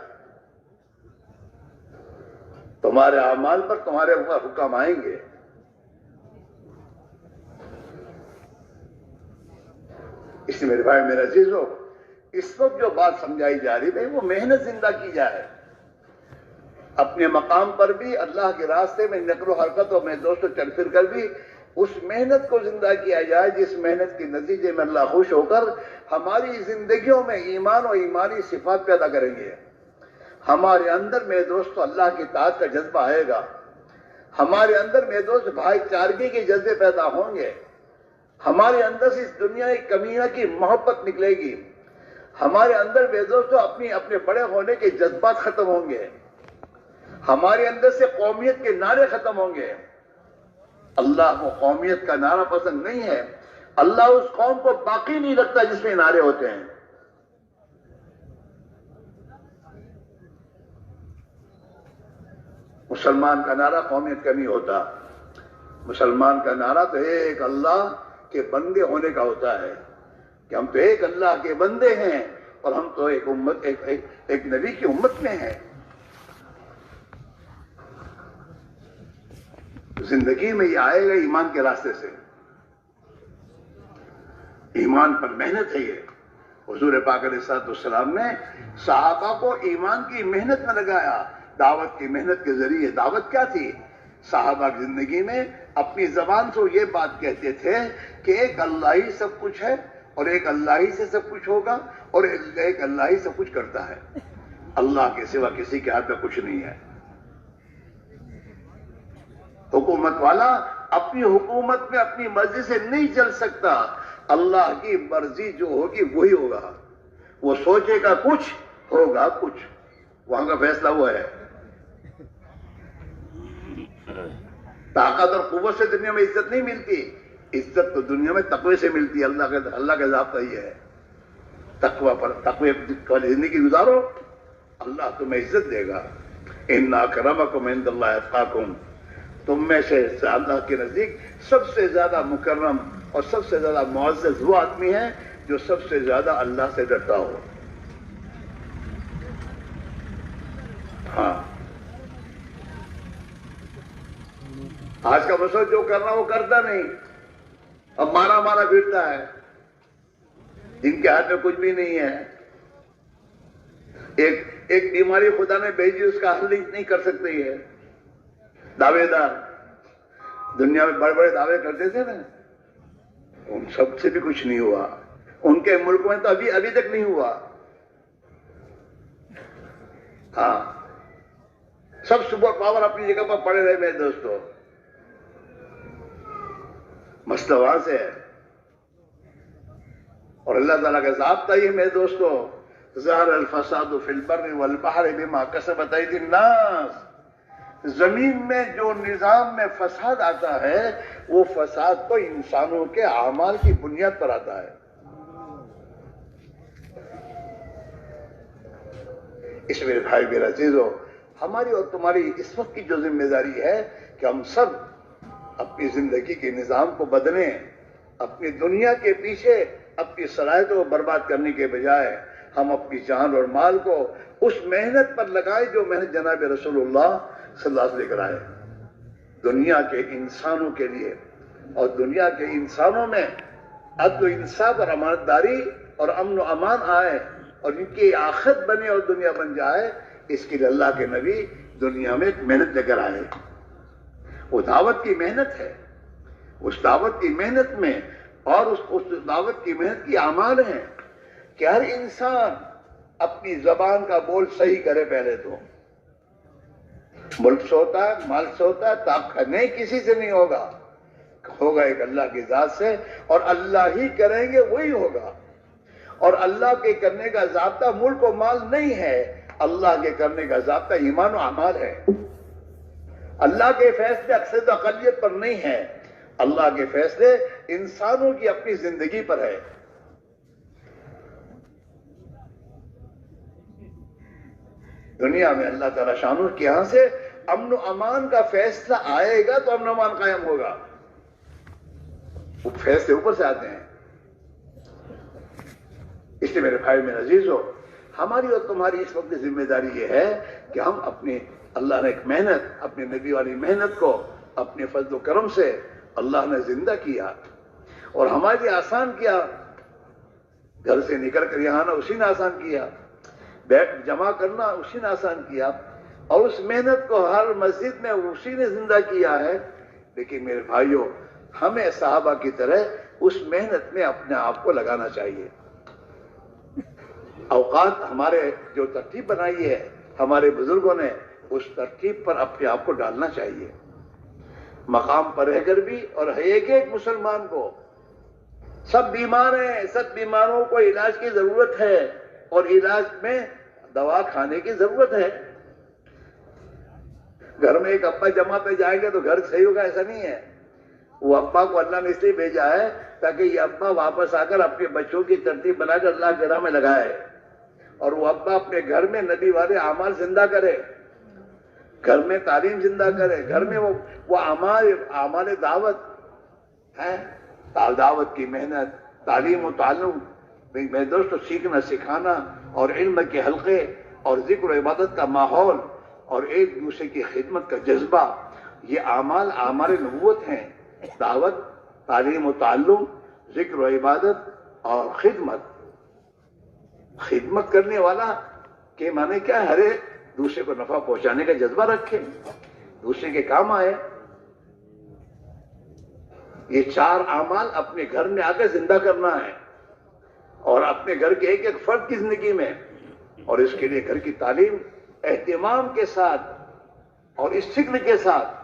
تمہارے اعمال پر تمہارے اوپر حکم آئیں گے. اس لیے میرے بھائی میرے عزیزو، اس وقت جو بات سمجھائی جا رہی ہے وہ محنت زندہ کی جائے. اپنے مقام پر بھی اللہ کے راستے میں نقل و حرکت اور میں دوستوں چل پھر کر بھی اس محنت کو زندہ کیا جائے جس محنت کے نتیجے میں اللہ خوش ہو کر ہماری زندگیوں میں ایمان اور ایمانی صفات پیدا کریں گے. ہمارے اندر میرے دوستو اللہ کی اطاعت کا جذبہ آئے گا. ہمارے اندر میرے دوست بھائی چارگی کے جذبے پیدا ہوں گے. ہمارے اندر سے اس دنیا کی کمیوں کی محبت نکلے گی. ہمارے اندر میرے دوستو اپنے بڑے ہونے کے جذبات ختم ہوں گے. ہمارے اندر سے قومیت کے نعرے ختم ہوں گے. اللہ کو قومیت کا نعرہ پسند نہیں ہے. اللہ اس قوم کو باقی نہیں رکھتا جس میں نعرے ہوتے ہیں. مسلمان کا نعرہ قومیت کا نہیں ہوتا. مسلمان کا نعرہ تو ایک اللہ کے بندے ہونے کا ہوتا ہے کہ ہم تو ایک اللہ کے بندے ہیں اور ہم تو ایک نبی کی امت میں ہیں. زندگی میں یہ آئے گا ایمان کے راستے سے. ایمان پر محنت ہے. یہ حضور پاک علیہ الصلوۃ والسلام نے صحابہ کو ایمان کی محنت میں لگایا. دعوت کی محنت کے ذریعے. دعوت کیا تھی؟ صحابہ کی زندگی میں اپنی زبان سے یہ بات کہتے تھے کہ ایک اللہ ہی سب کچھ ہے اور ایک اللہ ہی سے سب کچھ ہوگا اور ایک اللہ ہی سب کچھ کرتا ہے. اللہ کے سوا کسی کے ہاتھ میں کچھ نہیں ہے. حکومت والا اپنی حکومت میں اپنی مرضی سے نہیں چل سکتا. اللہ کی مرضی جو ہوگی وہی ہوگا. وہ سوچے گا کچھ ہوگا کچھ. وہاں کا فیصلہ وہ ہے. طاقت اور قوت سے دنیا میں عزت نہیں ملتی. عزت تو دنیا میں تقوی سے ملتی ہے. اللہ کا ضابطہ یہ ہے. تقوی والی زندگی گزارو، اللہ تمہیں عزت دے گا. ان اکرمکم عند اللہ اتقاکم. تم میں سے اللہ کے نزدیک سب سے زیادہ مکرم اور سب سے زیادہ معزز وہ آدمی ہے جو سب سے زیادہ اللہ سے ڈرتا ہو. ہاں، آج کا مسئلہ جو کرنا وہ کرتا نہیں. اب مارا پھرتا ہے. جن کے ہاتھ میں کچھ بھی نہیں ہے. ایک بیماری خدا نے بھیجی، اس کا حل نہیں کر سکتے. ہے دعوے دار دنیا میں بڑے بڑے دعوے کرتے تھے نا، ان سب سے بھی کچھ نہیں ہوا. ان کے ملک میں تو ابھی تک نہیں ہوا. ہاں، سب سپر پاور اپنی جگہ پر پڑے رہے میرے دوستوں. مسئلہ وہاں سے ہے. اور اللہ تعالیٰ کا ضابطہ یہ میرے دوستوں، ظہر الفساد فی البر والبحر بما کسبت ایدی الناس. زمین میں جو نظام میں فساد آتا ہے وہ فساد تو انسانوں کے اعمال کی بنیاد پر آتا ہے. اس میرے بھائی میرے عزیزو، ہماری اور تمہاری اس وقت کی جو ذمہ داری ہے کہ ہم سب اپنی زندگی کے نظام کو بدلیں. اپنی دنیا کے پیچھے اپنی صلاحیتوں کو برباد کرنے کے بجائے ہم اپنی جان اور مال کو اس محنت پر لگائیں جو محنت جناب رسول اللہ صلی اللہ علیہ وسلم لے کر آئے. دنیا کے انسانوں کے لیے اور دنیا کے انسانوں میں عدل و انصاف اور امانتداری اور امن و امان آئے اور ان کی آخرت بنے اور دنیا بن جائے، اس کے لیے اللہ کے نبی دنیا میں ایک محنت لے کر آئے. وہ دعوت کی محنت ہے. اس دعوت کی محنت میں اور اس دعوت کی محنت کی اعمال ہیں کہ ہر انسان اپنی زبان کا بول صحیح کرے. پہلے تو ملک سے ہوتا ہے، مال سے ہوتا ہے، طاقت نہیں، کسی سے نہیں ہوگا، ہوگا ایک اللہ کی ذات سے، اور اللہ ہی کریں گے وہی ہوگا. اور اللہ کے کرنے کا ضابطہ ملک و مال نہیں ہے، اللہ کے کرنے کا ضابطہ ایمان و اعمال ہے. اللہ کے فیصلے اکثریت اقلیت پر نہیں ہے، اللہ کے فیصلے انسانوں کی اپنی زندگی پر ہے. دنیا میں اللہ تعالیٰ شانہ کے یہاں سے امن و امان کا فیصلہ آئے گا تو امن و امان قائم ہوگا. وہ فیصلے اوپر سے آتے ہیں. اس لیے میرے بھائی میرے عزیزو، ہماری اور تمہاری اس وقت ذمہ داری یہ ہے کہ ہم اپنی اللہ نے ایک محنت، اپنے نبی والی محنت کو اپنے فضل و کرم سے اللہ نے زندہ کیا اور ہمارے لیے آسان کیا. گھر سے نکل کر یہاں آنا اسی نے آسان کیا، بیٹھ جمع کرنا اسی نے آسان کیا، اور اس محنت کو ہر مسجد میں اسی نے زندہ کیا ہے. لیکن میرے بھائیوں، ہمیں صحابہ کی طرح اس محنت میں اپنے آپ کو لگانا چاہیے. اوقات ہمارے جو ترتیب بنائی ہے ہمارے بزرگوں نے، اس ترتیب پر اپنے آپ کو ڈالنا چاہیے. مقام پر رہ کر بھی، اور ایک ایک مسلمان کو، سب بیمار ہیں، سب بیماروں کو علاج کی ضرورت ہے، اور علاج میں دوا کھانے کی ضرورت ہے. گھر میں ایک ابا جمع پہ جائیں گے تو گھر صحیح ہوگا ایسا نہیں ہے. وہ ابا کو اللہ نے اس لیے بھیجا ہے تاکہ یہ ابا واپس آ کر اپنے بچوں کی ترتیب بنا کر اللہ کی راہ میں لگائے، اور وہ ابا اپنے گھر میں نبی والے اعمال زندہ کرے، گھر میں تعلیم زندہ کرے، گھر میں وہ اعمال دعوت ہے، دعوت کی محنت، تعلیم و تعلم، میرے دوستو، سیکھنا سکھانا اور علم کے حلقے اور ذکر و عبادت کا ماحول اور ایک دوسرے کی خدمت کا جذبہ، یہ اعمال نبوت ہیں. دعوت، تعلیم و تعلم، ذکر و عبادت اور خدمت. خدمت کرنے والا کے معنی کیا ہے؟ ہر ایک دوسرے کو نفع پہنچانے کا جذبہ رکھے، دوسرے کے کام آئے. یہ چار اعمال اپنے گھر میں آ کے زندہ کرنا ہے، اور اپنے گھر کے ایک ایک فرد کی زندگی میں. اور اس کے لیے گھر کی تعلیم اہتمام کے ساتھ اور اس فکر کے ساتھ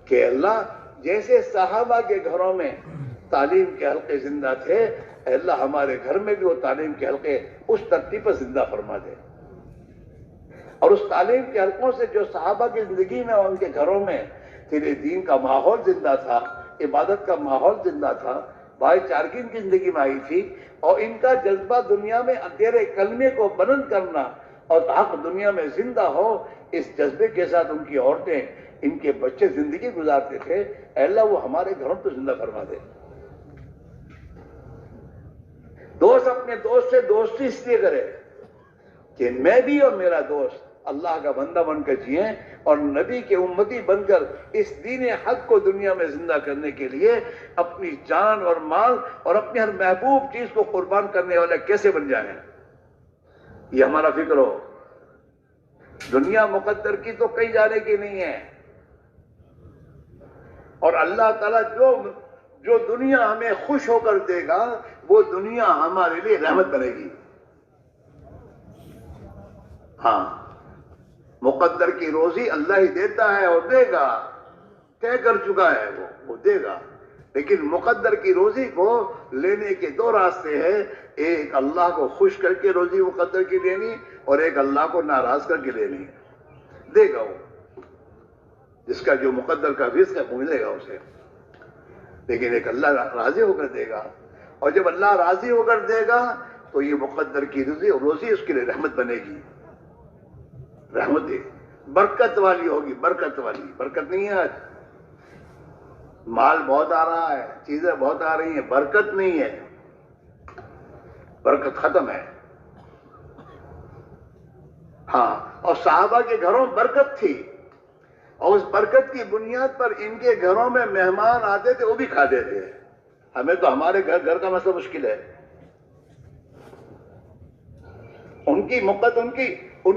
کہ اللہ جیسے صحابہ کے گھروں میں تعلیم کے حلقے زندہ تھے، اے اللہ ہمارے گھر میں بھی وہ تعلیم کے حلقے اس ترتیب پر زندہ فرما دے. اور اس تعلیم کے حلقوں سے جو صحابہ کی زندگی میں اور ان کے گھروں میں تیرے دین کا ماحول زندہ تھا، عبادت کا ماحول زندہ تھا، بھائی چارگی ان کی زندگی میں آئی تھی، اور ان کا جذبہ دنیا میں تیرے کلمے کو بلند کرنا اور حق دنیا میں زندہ ہو، اس جذبے کے ساتھ ان کی عورتیں، ان کے بچے زندگی گزارتے تھے. اے اللہ وہ ہمارے گھروں کو زندہ فرما دے. دوست اپنے دوست سے دوستی اس لیے کرے کہ میں بھی اور میرا دوست اللہ کا بندہ بن کر جئیں اور نبی کے امتی بن کر اس دین حق کو دنیا میں زندہ کرنے کے لیے اپنی جان اور مال اور اپنی ہر محبوب چیز کو قربان کرنے والے کیسے بن جائیں. یہ ہمارا فکر ہو. دنیا مقدر کی تو کہیں جانے کی نہیں ہے، اور اللہ تعالیٰ جو دنیا ہمیں خوش ہو کر دے گا وہ دنیا ہمارے لیے رحمت بنے گی. ہاں، مقدر کی روزی اللہ ہی دیتا ہے اور دے گا، طے کر چکا ہے وہ دے گا. لیکن مقدر کی روزی کو لینے کے دو راستے ہیں، ایک اللہ کو خوش کر کے روزی مقدر کی لینی، اور ایک اللہ کو ناراض کر کے لینی. دے گا وہ، جس کا جو مقدر کا رزق ہے وہ ملے گا اسے. لیکن ایک اللہ راضی ہو کر دے گا، اور جب اللہ راضی ہو کر دے گا تو یہ مقدر کی روزی اس کے لیے رحمت بنے گی. رحمت برکت والی ہوگی، برکت والی. برکت نہیں ہے، مال بہت آ رہا ہے، چیزیں بہت آ رہی ہیں، برکت نہیں ہے، برکت ختم ہے. ہاں، اور صحابہ کے گھروں برکت تھی. اور اس برکت کی بنیاد پر ان کے گھروں میں مہمان آتے تھے، وہ بھی کھاتے تھے. ہمیں تو ہمارے گھر کا مسئلہ مشکل ہے. ان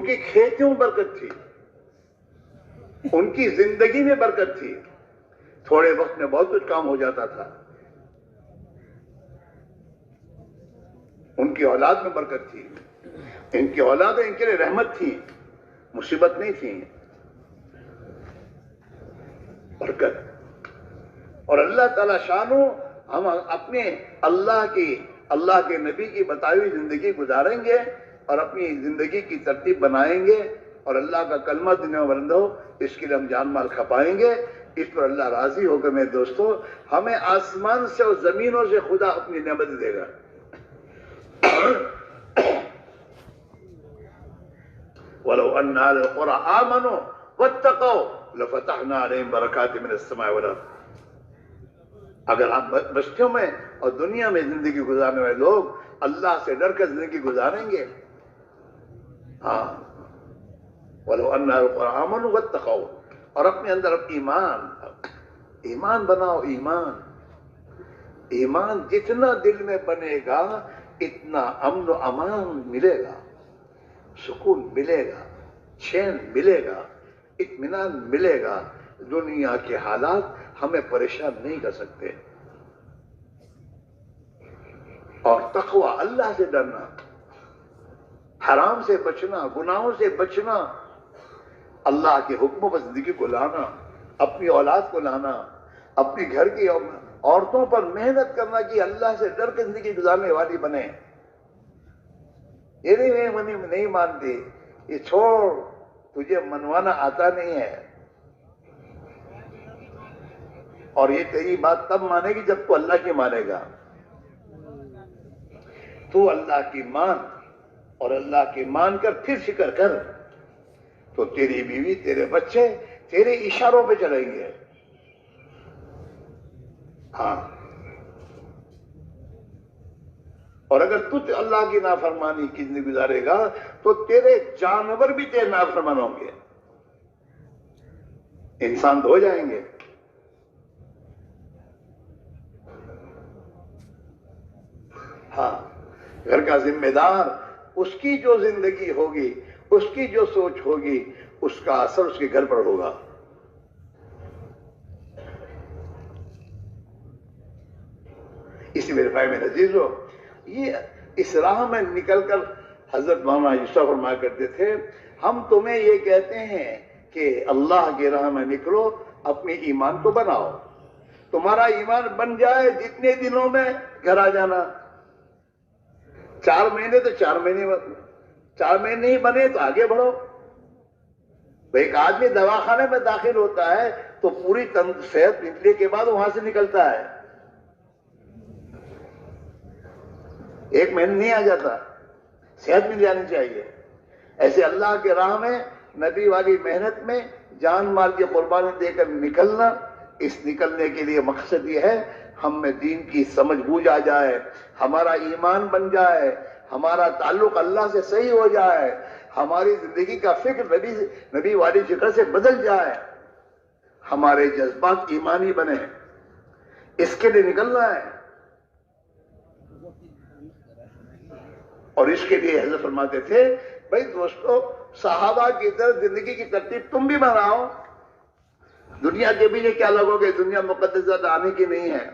کی کھیتیوں میں برکت تھی، ان کی زندگی میں برکت تھی. تھوڑے وقت میں بہت کچھ کام ہو جاتا تھا. ان کی اولاد میں برکت تھی. ان کی اولادیں ان کے لیے رحمت تھی، مصیبت نہیں تھی، برکت. اور اللہ تعالی شانو ہم اپنے اللہ کے نبی کی بتائی ہوئی زندگی گزاریں گے اور اپنی زندگی کی ترتیب بنائیں گے اور اللہ کا کلمہ دنیا میں بلند ہو، اس کے لیے ہم جان مال کھپائیں گے. اس پر اللہ راضی ہو کر میرے دوستو ہمیں آسمان سے اور زمینوں سے خدا اپنی نعمت دے گا. وَلَوْ أَنَّ أَهْلَ الْقُرَىٰ آمَنُوا وَاتَّقَوْا لَفَتَحْنَا عَلَيْهِمْ بَرَكَاتٍ مِّنَ السَّمَاءِ وَالْأَرْضِ. اگر آپ بستیوں میں اور دنیا میں زندگی گزارنے والے لوگ اللہ سے ڈر کر زندگی گزاریں گے، ہاں وَلَوْ أَنَّ أَهْلَ الْقُرَىٰ آمَنُوا وَاتَّقَوْا، اور اپنے اندر ایمان بناؤ. ایمان جتنا دل میں بنے گا اتنا امن و امان ملے گا، سکون ملے گا، چین ملے گا، اطمینان ملے گا. دنیا کے حالات ہمیں پریشان نہیں کر سکتے. اور تقوی، اللہ سے ڈرنا، حرام سے بچنا، گناہوں سے بچنا، اللہ کے حکموں پر زندگی کو لانا، اپنی اولاد کو لانا، اپنی گھر کی عورتوں پر محنت کرنا کہ اللہ سے ڈر کے زندگی گزارنے والی بنے. یہ نہیں مانتی، یہ چھوڑ، تجھے منوانا آتا نہیں ہے. اور یہ تیری بات تب مانے گی جب تو اللہ کی مانے گا. تو اللہ کی مان، اور اللہ کی مان کر پھر فکر کر، تو تیری بیوی، تیرے بچے تیرے اشاروں پہ چلیں گے. ہاں، اور اگر تو اللہ کی نافرمانی کی زندگی گزارے گا تو تیرے جانور بھی تیرے نافرمان ہوں گے. انسان تو ہو جائیں گے. ہاں، گھر کا ذمہ دار، اس کی جو زندگی ہوگی، اس کی جو سوچ ہوگی، اس کا اثر اس کے گھر پر ہوگا. اسی میرے بھائی میرے عزیزو، یہ اس راہ میں نکل کر حضرت مولانا یوسف فرمایا کرتے تھے، ہم تمہیں یہ کہتے ہیں کہ اللہ کی راہ میں نکلو، اپنے ایمان کو بناؤ. تمہارا ایمان بن جائے، جتنے دنوں میں گھر آ جانا. 4 مہینے تو 4 مہینے نہیں بنے تو آگے بڑھو. ایک آدمی دواخانے میں داخل ہوتا ہے تو پوری صحت نکلنے کے بعد وہاں سے نکلتا ہے. 1 مہینے نہیں آ جاتا، صحت مل جانی چاہیے. ایسے اللہ کے راہ میں نبی والی محنت میں جان مال کی قربانی دے کر نکلنا. اس نکلنے کے لیے مقصد یہ ہے ہم میں دین کی سمجھ بوجھ آ جائے، ہمارا ایمان بن جائے، ہمارا تعلق اللہ سے صحیح ہو جائے، ہماری زندگی کا فکر نبی والی فکر سے بدل جائے، ہمارے جذبات ایمانی بنے. اس کے لیے نکلنا ہے. اور اس کے لیے حضرت فرماتے تھے، بھائی دوستو، صحابہ کی طرح زندگی کی ترتیب تم بھی بناؤ. دنیا کے پیچھے کیا لگو گے؟ دنیا مقدس آنے کی نہیں ہے،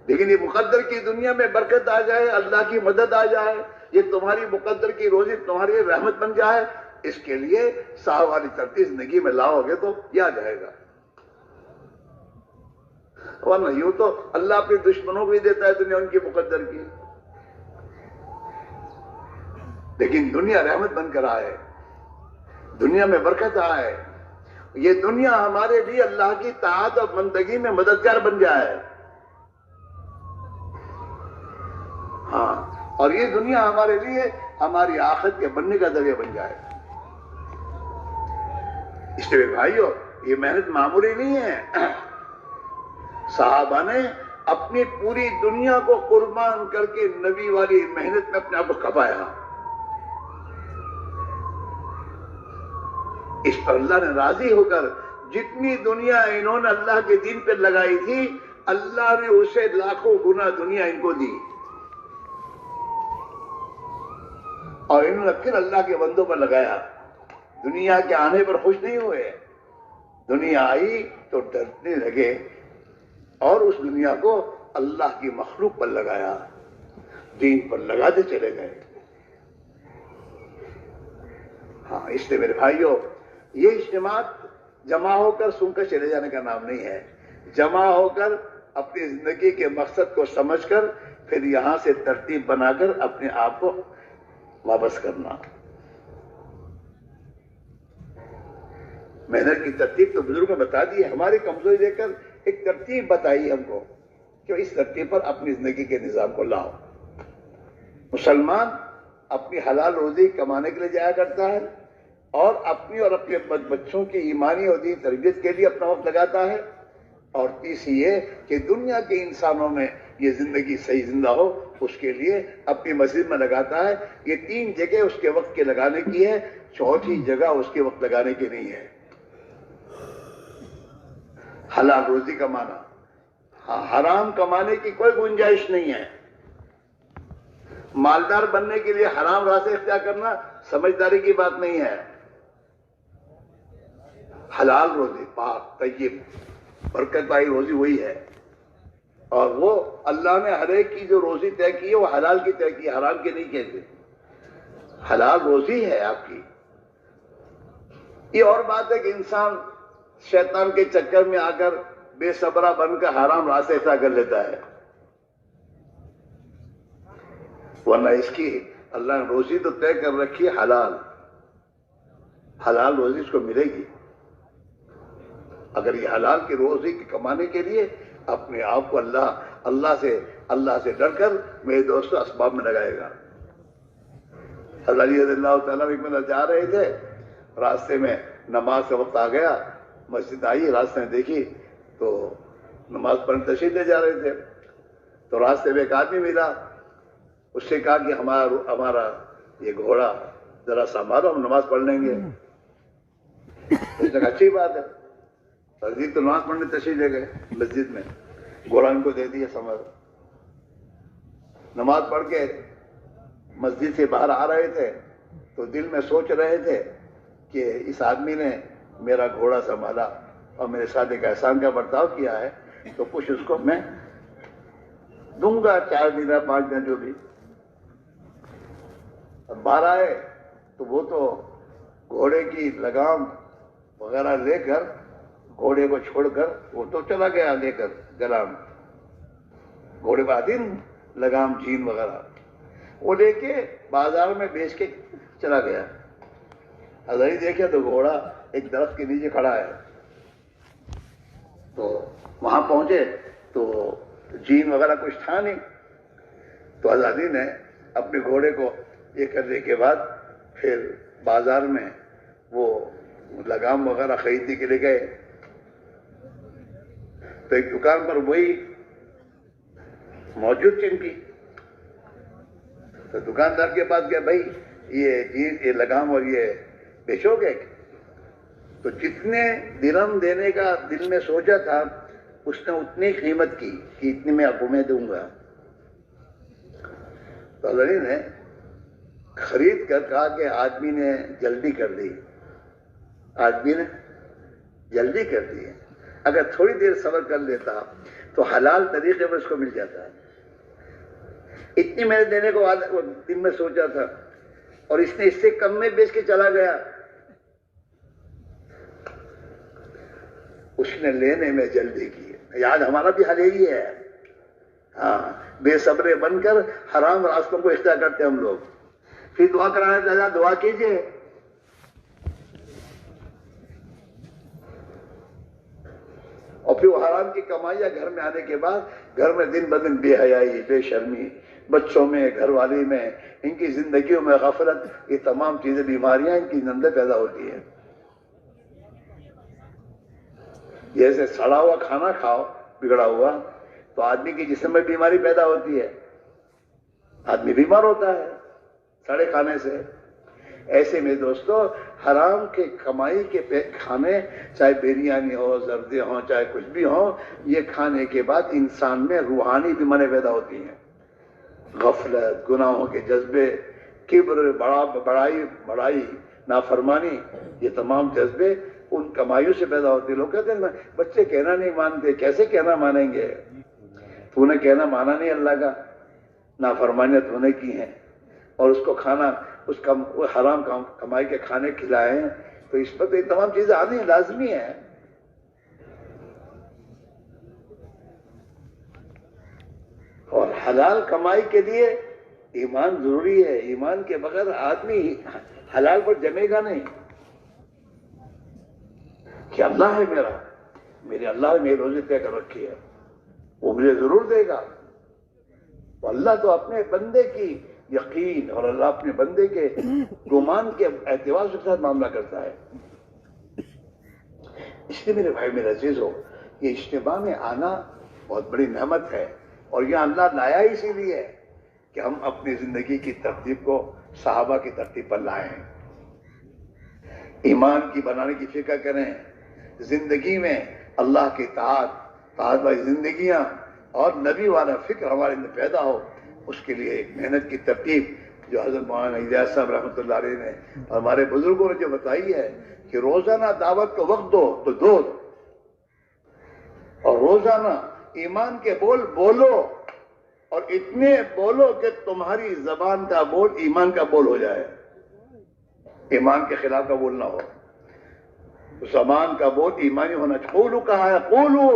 لیکن یہ مقدر کی دنیا میں برکت آ جائے، اللہ کی مدد آ جائے، یہ تمہاری مقدر کی روزی تمہاری رحمت بن جائے. اس کے لیے صحابہ والی ترتیب زندگی میں لاؤ گے تو یہ آ جائے گا. ورنہ یوں تو اللہ اپنے دشمنوں کو بھی دیتا ہے دنیا ان کی مقدر کی، لیکن دنیا رحمت بن کر آئے، دنیا میں برکت آئے. یہ دنیا ہمارے لیے اللہ کی طاعت اور بندگی میں مددگار بن جائے. ہاں، اور یہ دنیا ہمارے لیے ہماری آخرت کے بننے کا ذریعہ بن جائے. اس لیے بھائیو، یہ محنت معمولی نہیں ہے. صحابہ نے اپنی پوری دنیا کو قربان کر کے نبی والی محنت میں اپنے آپ کو کھپایا. اس پر اللہ نے راضی ہو کر جتنی دنیا انہوں نے اللہ کے دین پہ لگائی تھی اللہ نے اسے لاکھوں گنا دنیا ان کو دی، اور انہوں نے پھر اللہ کے بندوں پر لگایا۔ دنیا کے آنے پر خوش نہیں ہوئے، دنیا آئی تو ڈرنے لگے اور اس دنیا کو اللہ کی مخلوق پر لگایا، دین پر لگاتے چلے گئے۔ ہاں، اس لیے میرے بھائیوں، یہ اجتماعات جمع ہو کر سن کر چلے جانے کا نام نہیں ہے، جمع ہو کر اپنی زندگی کے مقصد کو سمجھ کر پھر یہاں سے ترتیب بنا کر اپنے آپ کو واپس کرنا۔ محنت کی ترتیب تو بزرگوں نے بتا دی ہے، ہماری کمزوری دیکھ کر ایک ترتیب بتائی ہم کو کہ اس ترتیب پر اپنی زندگی کے نظام کو لاؤ۔ مسلمان اپنی حلال روزی کمانے کے لیے جایا کرتا ہے اور اپنی اور اپنے بچوں کی ایمانی اور دینی تربیت کے لیے اپنا وقت لگاتا ہے، اور تیسری یہ کہ دنیا کے انسانوں میں یہ زندگی صحیح زندہ ہو اس کے لیے اپنی مسجد میں لگاتا ہے۔ یہ تین جگہ اس کے وقت کے لگانے کی ہے، چوتھی جگہ اس کے وقت لگانے کی نہیں ہے۔ حلال روزی کمانا، حرام کمانے کی کوئی گنجائش نہیں ہے۔ مالدار بننے کے لیے حرام راستے اختیار کرنا سمجھداری کی بات نہیں ہے۔ حلال روزی، پاک طیب برکت والی روزی وہی ہے، اور وہ اللہ نے ہر ایک کی جو روزی طے کی ہے وہ حلال کی طے کی، حرام کی نہیں کہتے۔ حلال روزی ہے آپ کی۔ یہ اور بات ہے کہ انسان شیطان کے چکر میں آ کر بے صبرا بن کر حرام راستے اختیار کر لیتا ہے، ورنہ اس کی اللہ نے روزی تو طے کر رکھی ہے، حلال روزی اس کو ملے گی۔ اگر یہ حلال کی روزی کمانے کے لیے اپنے آپ کو اللہ سے ڈر کر میرے دوستوں اسباب میں لگائے گا۔ حضرت علی رضی اللہ تعالیٰ ایک منٹ جا رہے تھے، راستے میں نماز کا وقت آ گیا، مسجد آئی، راستے میں دیکھی تو نماز پڑھنے تشریف لے جا رہے تھے، تو راستے میں ایک آدمی ملا، اس سے کہا کہ ہمارا یہ گھوڑا ذرا سنبھالو، ہم نماز پڑھ لیں گے۔ اس نے کہا اچھی بات ہے، حضرت تو نماز پڑھنے تشریف لے گئے مسجد میں، گھوڑا ان کو دے دیا سنبھالو۔ نماز پڑھ کے مسجد سے باہر آ رہے تھے تو دل میں سوچ رہے تھے کہ اس آدمی نے میرا گھوڑا سنبھالا اور میرے ساتھ ایک احسان کا برتاؤ کیا ہے، تو کچھ اس کو میں دوں گا، 4 دن 5 دن جو بھی۔ اب باہر آئے تو وہ تو گھوڑے کی لگام وغیرہ لے کر، گھوڑے کو چھوڑ کر وہ تو چلا گیا لے کر گلام، گھوڑے کا دن لگام جین وغیرہ وہ لے کے بازار میں بیچ کے چلا گیا۔ حضرت دیکھے تو گھوڑا ایک درخت کے نیچے کھڑا ہے، تو وہاں پہنچے تو جین وغیرہ کچھ تھا نہیں، تو حضرت نے اپنے گھوڑے کو یہ کرنے کے بعد پھر بازار میں وہ لگام وغیرہ خریدنے کے لیے گئے، تو ایک دکان پر وہی موجود چمکی، تو دکاندار کے پاس گیا، بھائی یہ لگام اور یہ بیچو گے؟ تو جتنے درہم دینے کا دل میں سوچا تھا اس نے اتنی قیمت کی کہ اتنی میں آپ کو میں دوں گا۔ تو اللہ نے خرید کر کہا کہ آدمی نے جلدی کر دی، آدمی نے جلدی کر دی، اگر تھوڑی دیر صبر کر لیتا تو حلال طریقے پر اس کو مل جاتا ہے۔ اتنی میں نے دینے کو دن میں سوچا تھا اور اس نے اس سے کم میں بیچ کے چلا گیا، اس نے لینے میں جلدی کی۔ یاد ہمارا بھی حال یہی ہے، ہاں، بے صبرے بن کر حرام راستوں کو اختیار کرتے ہم لوگ۔ پھر دعا کرانے چاہتا، دعا کیجئے، اور پھر وہ حرام کی کمائیاں گھر میں آنے کے بعد گھر میں دن بدن بے حیائی، بے شرمی، بچوں میں، گھر والی میں، ان کی زندگیوں میں غفلت، یہ تمام چیزیں، بیماریاں ان کی اندر پیدا ہوتی ہیں۔ جیسے سڑا ہوا کھانا کھاؤ بگڑا ہوا تو آدمی کی جسم میں بیماری پیدا ہوتی ہے، آدمی بیمار ہوتا ہے سڑے کھانے سے۔ ایسے میں دوستو حرام کے کمائی کے کھانے، چاہے بریانی ہو، زردے ہوں، چاہے کچھ بھی ہو، یہ کھانے کے بعد انسان میں روحانی بیماریاں پیدا ہوتی ہیں، غفلت، گناہوں کے جذبے، کبر، بڑائی، نافرمانی، یہ تمام جذبے ان کمائیوں سے پیدا ہوتے ہیں۔ لوگ کہتے ہیں بچے کہنا نہیں مانتے، کیسے کہنا مانیں گے؟ تو نے کہنا مانا نہیں اللہ کا، نافرمانیاں تو نے کی ہیں، اور اس کو کھانا، اس کا حرام کمائی کے کھانے کھلائے ہیں، تو اس پر تو یہ تمام چیزیں آنی لازمی ہیں۔ اور حلال کمائی کے لیے ایمان ضروری ہے، ایمان کے بغیر آدمی حلال پر جمے گا نہیں، کہ اللہ ہے میرے اللہ نے میری روزی طے کر رکھی ہے، وہ مجھے ضرور دے گا۔ تو اللہ تو اپنے بندے کی یقین اور اللہ اپنے بندے کے گمان کے اعتبار کے ساتھ معاملہ کرتا ہے۔ اس لیے میرے بھائی میرے عزیزو، یہ اجتماع میں آنا بہت بڑی نعمت ہے، اور یہ اللہ لایا اسی لیے کہ ہم اپنی زندگی کی ترتیب کو صحابہ کی ترتیب پر لائیں، ایمان کی بنانے کی فکر کریں، زندگی میں اللہ کی طاعت والی زندگیاں اور نبی والا فکر ہمارے اندر پیدا ہو، اس کے لیے ایک محنت کی ترتیب جو حضرت مولانا اجازت صاحب رحمۃ اللہ علیہ نے اور ہمارے بزرگوں نے جو بتائی ہے کہ روزانہ دعوت کو وقت دو تو دو، اور روزانہ ایمان کے بول بولو، اور اتنے بولو کہ تمہاری زبان کا بول ایمان کا بول ہو جائے، ایمان کے خلاف کا بول نہ ہو، زبان کا بول ایمانی ہونا چاہیے۔ قولو کہا ہے، قولو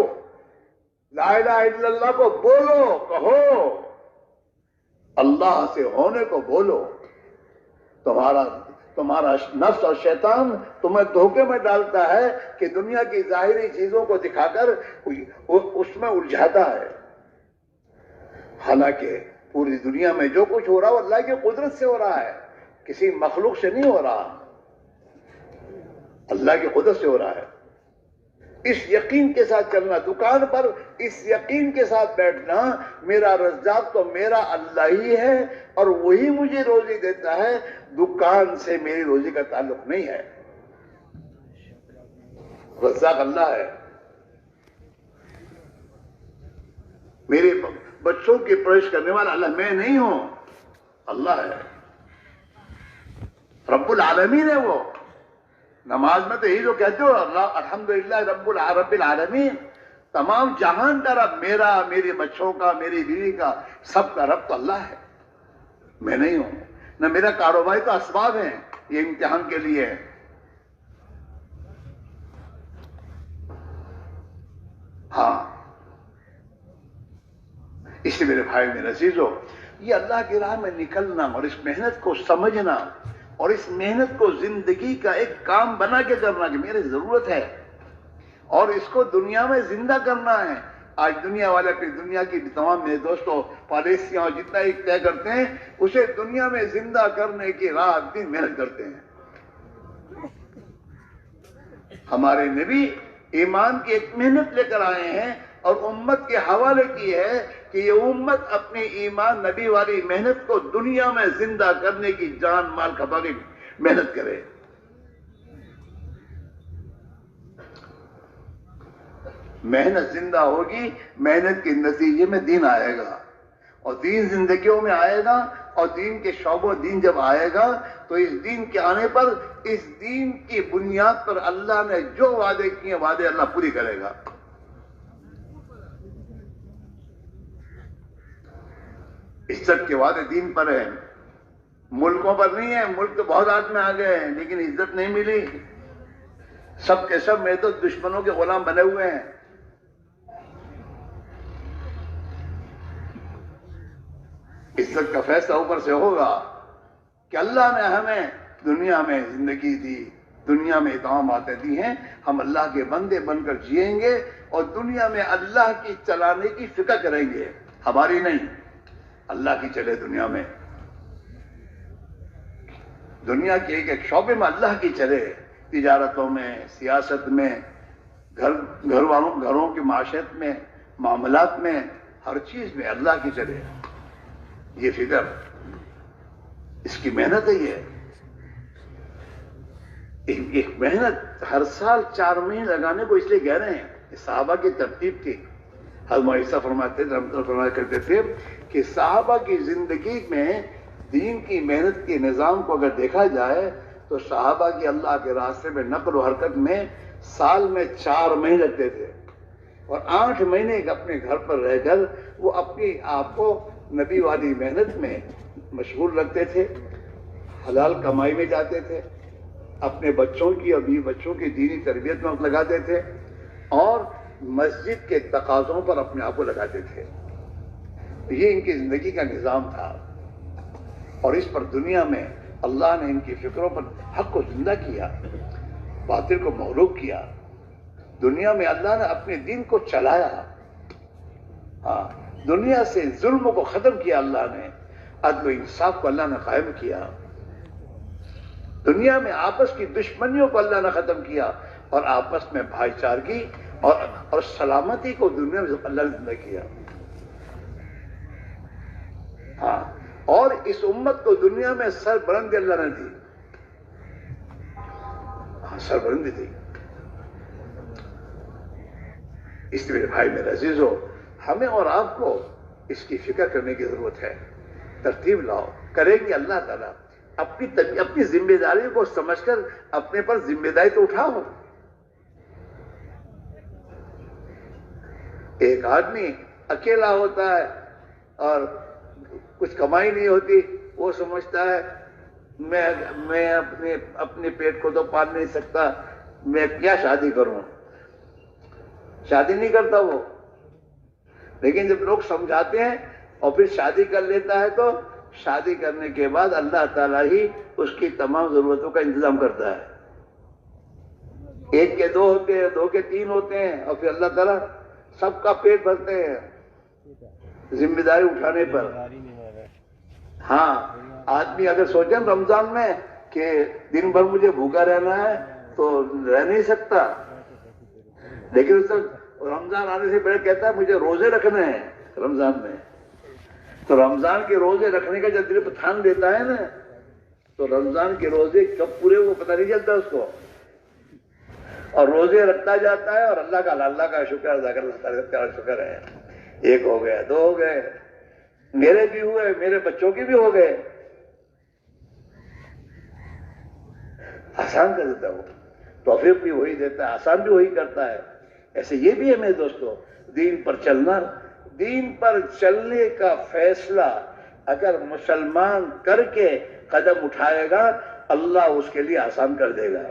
لا الہ الا اللہ کو بولو، کہو، اللہ سے ہونے کو بولو۔ تمہارا نفس اور شیطان تمہیں دھوکے میں ڈالتا ہے کہ دنیا کی ظاہری چیزوں کو دکھا کر اس میں الجھاتا ہے، حالانکہ پوری دنیا میں جو کچھ ہو رہا ہے وہ اللہ کی قدرت سے ہو رہا ہے، کسی مخلوق سے نہیں ہو رہا، اللہ کی قدرت سے ہو رہا ہے۔ اس یقین کے ساتھ چلنا، دکان پر اس یقین کے ساتھ بیٹھنا، میرا رزاق تو میرا اللہ ہی ہے اور وہی مجھے روزی دیتا ہے، دکان سے میری روزی کا تعلق نہیں ہے، رزاق اللہ ہے، میرے بچوں کی پرورش کرنے والا اللہ، میں نہیں ہوں، اللہ ہے، رب العالمین ہے وہ۔ نماز میں تو یہی جو کہتے ہو، الحمدللہ رب العالمین، تمام جہان کا رب، میرا، میرے بچوں کا، میری بیوی کا، سب کا رب تو اللہ ہے، میں نہیں ہوں، نہ میرا کاروباری تو اسباب ہیں یہ امتحان کے لیے۔ ہاں، اس لیے میرے بھائی میرے عزیزو، یہ اللہ کی راہ میں نکلنا اور اس محنت کو سمجھنا اور اس محنت کو زندگی کا ایک کام بنا کے کرنا کہ میری ضرورت ہے اور اس کو دنیا میں زندہ کرنا ہے۔ آج دنیا والے اپنی دنیا کی تمام میرے دوستوں پالیسیاں اور جتنا ایک طے کرتے ہیں، اسے دنیا میں زندہ کرنے کی رات دن محنت کرتے ہیں۔ ہمارے نبی ایمان کی ایک محنت لے کر آئے ہیں اور امت کے حوالے کی ہے کہ یہ امت اپنی ایمان نبی والی محنت کو دنیا میں زندہ کرنے کی جان مال کھپا کے محنت کرے۔ محنت زندہ ہوگی، محنت کے نتیجے میں دین آئے گا، اور دین زندگیوں میں آئے گا، اور دین کے شعبوں دین جب آئے گا تو اس دین کے آنے پر اس دین کی بنیاد پر اللہ نے جو وعدے کیے وعدے اللہ پوری کرے گا۔ عزت کے وعدے دین پر ہیں، ملکوں پر نہیں ہیں، ملک تو بہت ہاتھ میں آ گئے ہیں لیکن عزت نہیں ملی، سب کے سب میں تو دشمنوں کے غلام بنے ہوئے ہیں۔ عزت کا فیصلہ اوپر سے ہوگا کہ اللہ نے ہمیں دنیا میں زندگی دی، دنیا میں تمام باتیں دی ہیں، ہم اللہ کے بندے بن کر جئیں گے اور دنیا میں اللہ کی چلانے کی فکر کریں گے، ہماری نہیں، اللہ کی چلے دنیا میں، دنیا کے ایک ایک شعبے میں اللہ کی چلے، تجارتوں میں، سیاست میں، گھروں کی معاشرت میں، معاملات میں، ہر چیز میں اللہ کی چلے، یہ فکر، اس کی محنت ہے یہ۔ ایک محنت ہر سال 4 مہینے لگانے کو اس لیے کہہ رہے ہیں، صحابہ کی ترتیب تھی. حضرت معیسہ فرماتے تھے، رحمۃ اللہ فرمایا کرتے تھے کہ صحابہ کی زندگی میں دین کی محنت کے نظام کو اگر دیکھا جائے تو صحابہ کی اللہ کے راستے میں نقل و حرکت میں سال میں 4 مہینے لگتے تھے، اور 8 مہینے اپنے گھر پر رہ کر وہ اپنی آپ کو نبی والی محنت میں مشغول رکھتے تھے، حلال کمائی میں جاتے تھے، اپنے بچوں کی اور بیوی بچوں کی دینی تربیت میں وقت لگاتے تھے، اور مسجد کے تقاضوں پر اپنے آپ کو لگاتے تھے. یہ ان کی زندگی کا نظام تھا، اور اس پر دنیا میں اللہ نے ان کی فکروں پر حق کو زندہ کیا، باطل کو مغلوب کیا. دنیا میں اللہ نے اپنے دین کو چلایا. ہاں، دنیا سے ظلم کو ختم کیا اللہ نے، عدل و انصاف کو اللہ نے قائم کیا. دنیا میں آپس کی دشمنیوں کو اللہ نے ختم کیا، اور آپس میں بھائی چارگی اور سلامتی کو دنیا میں اللہ نے زندہ کیا. ہاں، اور اس امت کو دنیا میں سربلندی اللہ نے دی. ہاں، سربلندی دی. اس لیے میرے بھائی میرے عزیزو، ہمیں اور آپ کو اس کی فکر کرنے کی ضرورت ہے. ترتیب لاؤ، کریں گے اللہ تعالیٰ. اپنی ذمہ داری کو سمجھ کر اپنے پر ذمہ داری تو اٹھاؤ. ایک آدمی اکیلا ہوتا ہے اور کچھ کمائی نہیں ہوتی، وہ سمجھتا ہے میں اپنے پیٹ کو تو پال نہیں سکتا، میں کیا شادی کروں. شادی نہیں کرتا وہ. لیکن جب لوگ سمجھاتے ہیں اور پھر شادی کر لیتا ہے تو شادی کرنے کے بعد اللہ تعالیٰ ہی اس کی تمام ضرورتوں کا انتظام کرتا ہے. 1 کے 2 ہوتے ہیں، 2 کے 3 ہوتے ہیں، اور پھر اللہ تعالیٰ سب کا پیٹ بھرتے ہیں ذمہ داری اٹھانے پر. ہاں، آدمی اگر سوچیں رمضان میں کہ دن بھر مجھے بھوکا رہنا ہے تو رہ نہیں سکتا، لیکن اس رمضان آنے سے پہلے کہتا ہے مجھے روزے رکھنے ہیں رمضان میں. تو رمضان کے روزے رکھنے کا جب دل پر ٹھان دیتا ہے نا، تو رمضان کے روزے کب پورے وہ پتہ نہیں چلتا اس کو، اور روزے رکھتا جاتا ہے، اور اللہ کا شکر ادا کر، اللہ تعالیٰ کا شکر ہے. 1 ہو گیا، 2 ہو گئے، میرے بھی ہوئے، میرے بچوں کے بھی ہو گئے. آسان کر دیتا ہے وہ، توفیق بھی وہی دیتا ہے، آسان بھی وہی کرتا ہے. ایسے یہ بھی ہے میرے دوستو، دین پر چلنا، دین پر چلنے کا فیصلہ اگر مسلمان کر کے قدم اٹھائے گا، اللہ اس کے لیے آسان کر دے گا.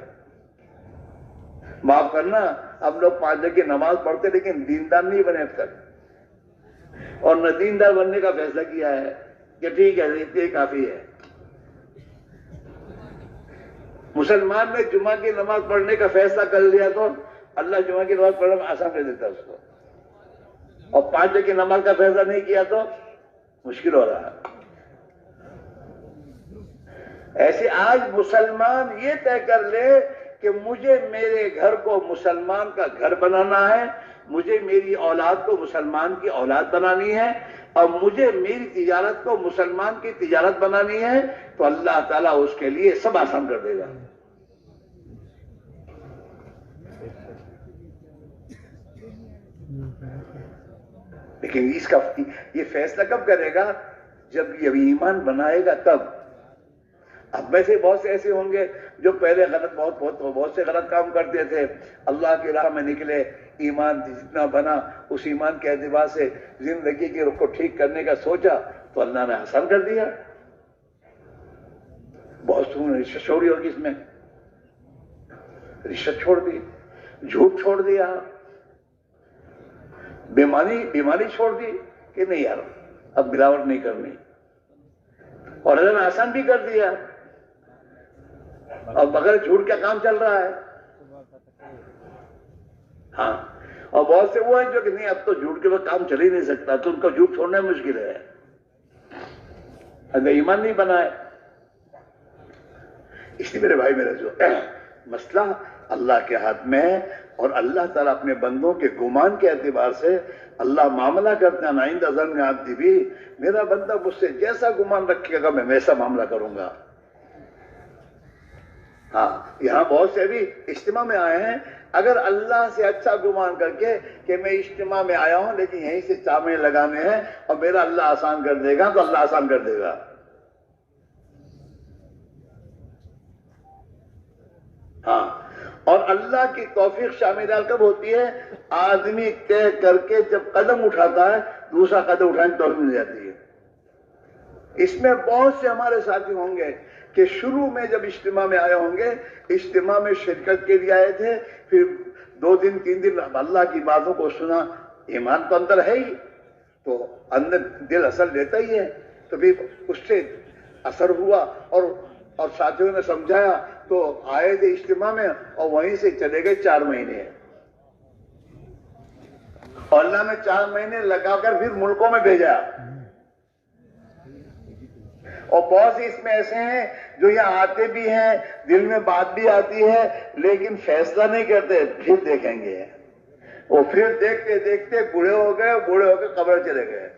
معاف کرنا، ہم لوگ 5 وقت کی نماز پڑھتے لیکن دیندار نہیں بنے اب تک، اور نہ دیندار بننے کا فیصلہ کیا ہے کہ ٹھیک ہے یہ کافی ہے. مسلمان نے جمعہ کی نماز پڑھنے کا فیصلہ کر لیا تو اللہ جمعہ کی نماز پڑھنے میں آسان کر دیتا اس کو، اور 5 وقت کی نماز کا فیصلہ نہیں کیا تو مشکل ہو رہا ہے. ایسے آج مسلمان یہ طے کر لے کہ مجھے میرے گھر کو مسلمان کا گھر بنانا ہے، مجھے میری اولاد کو مسلمان کی اولاد بنانی ہے، اور مجھے میری تجارت کو مسلمان کی تجارت بنانی ہے، تو اللہ تعالیٰ اس کے لیے سب آسان کر دے گا. لیکن اس کا یہ فیصلہ کب کرے گا؟ جب یہ ایمان بنائے گا تب. اب میں سے بہت سے ایسے ہوں گے جو پہلے بہت سے غلط کام کرتے تھے، اللہ کی راہ میں نکلے، ایمان جتنا بنا اس ایمان کے اعتبار سے زندگی کے رخ کو ٹھیک کرنے کا سوچا تو اللہ نے آسان کر دیا. بہت سو رشوت چھوڑی ہوگی، اس میں رشوت چھوڑ دی، جھوٹ چھوڑ دیا، بیماری چھوڑ دی کہ نہیں یار اب ملاوٹ نہیں کرنی، اور اللہ نے آسان بھی کر دیا. اور بغیر جھوٹ کا کام چل رہا ہے. ہاں، اور بہت سے وہ ہیں جو کہ نہیں اب تو جھوٹ کے بعد کام چل ہی نہیں سکتا، تو ان کا جھوٹ چھوڑنا مشکل ہے اگر ایمان نہیں بنائے. اس لیے میرے بھائی میرے جو مسئلہ اللہ کے ہاتھ میں ہے، اور اللہ تعالیٰ اپنے بندوں کے گمان کے اعتبار سے اللہ معاملہ کرتے ہیں. نائند ظن میں عبدی بھی، میرا بندہ مجھ سے جیسا گمان رکھے گا میں ویسا معاملہ کروں گا. ہاں یہاں بہت سے بھی اجتماع میں آئے ہیں، اگر اللہ سے اچھا گمان کر کے کہ میں اجتماع میں آیا ہوں لیکن یہیں سے 4 مہینے لگانے ہیں اور میرا اللہ آسان کر دے گا، تو اللہ آسان کر دے گا۔ ہاں، اور اللہ کی توفیق شامل کب ہوتی ہے؟ آدمی طے کر کے جب قدم اٹھاتا ہے دوسرا قدم اٹھانے کی توفیق مل جاتی ہے۔ اس میں بہت سے ہمارے ساتھی ہوں گے کہ شروع میں جب اجتماع میں آئے ہوں گے، اجتماع میں شرکت کے لیے آئے تھے، پھر 2 دن 3 دن اللہ کی باتوں کو سنا، ایمان تو اندر ہے ہی، تو اندر دل اثر لیتا ہی ہے، تو پھر اس سے اثر ہوا اور ساتھیوں نے سمجھایا تو آئے تھے اجتماع میں اور وہیں سے چلے گئے 4 مہینے، اور اللہ نے 4 مہینے لگا کر پھر ملکوں میں بھیجا۔ اور بہت سے اس میں ایسے ہیں جو یہاں آتے بھی ہیں، دل میں بات بھی آتی ہے لیکن فیصلہ نہیں کرتے، پھر دیکھیں گے، وہ پھر دیکھتے دیکھتے بوڑھے ہو کے قبر چلے گئے۔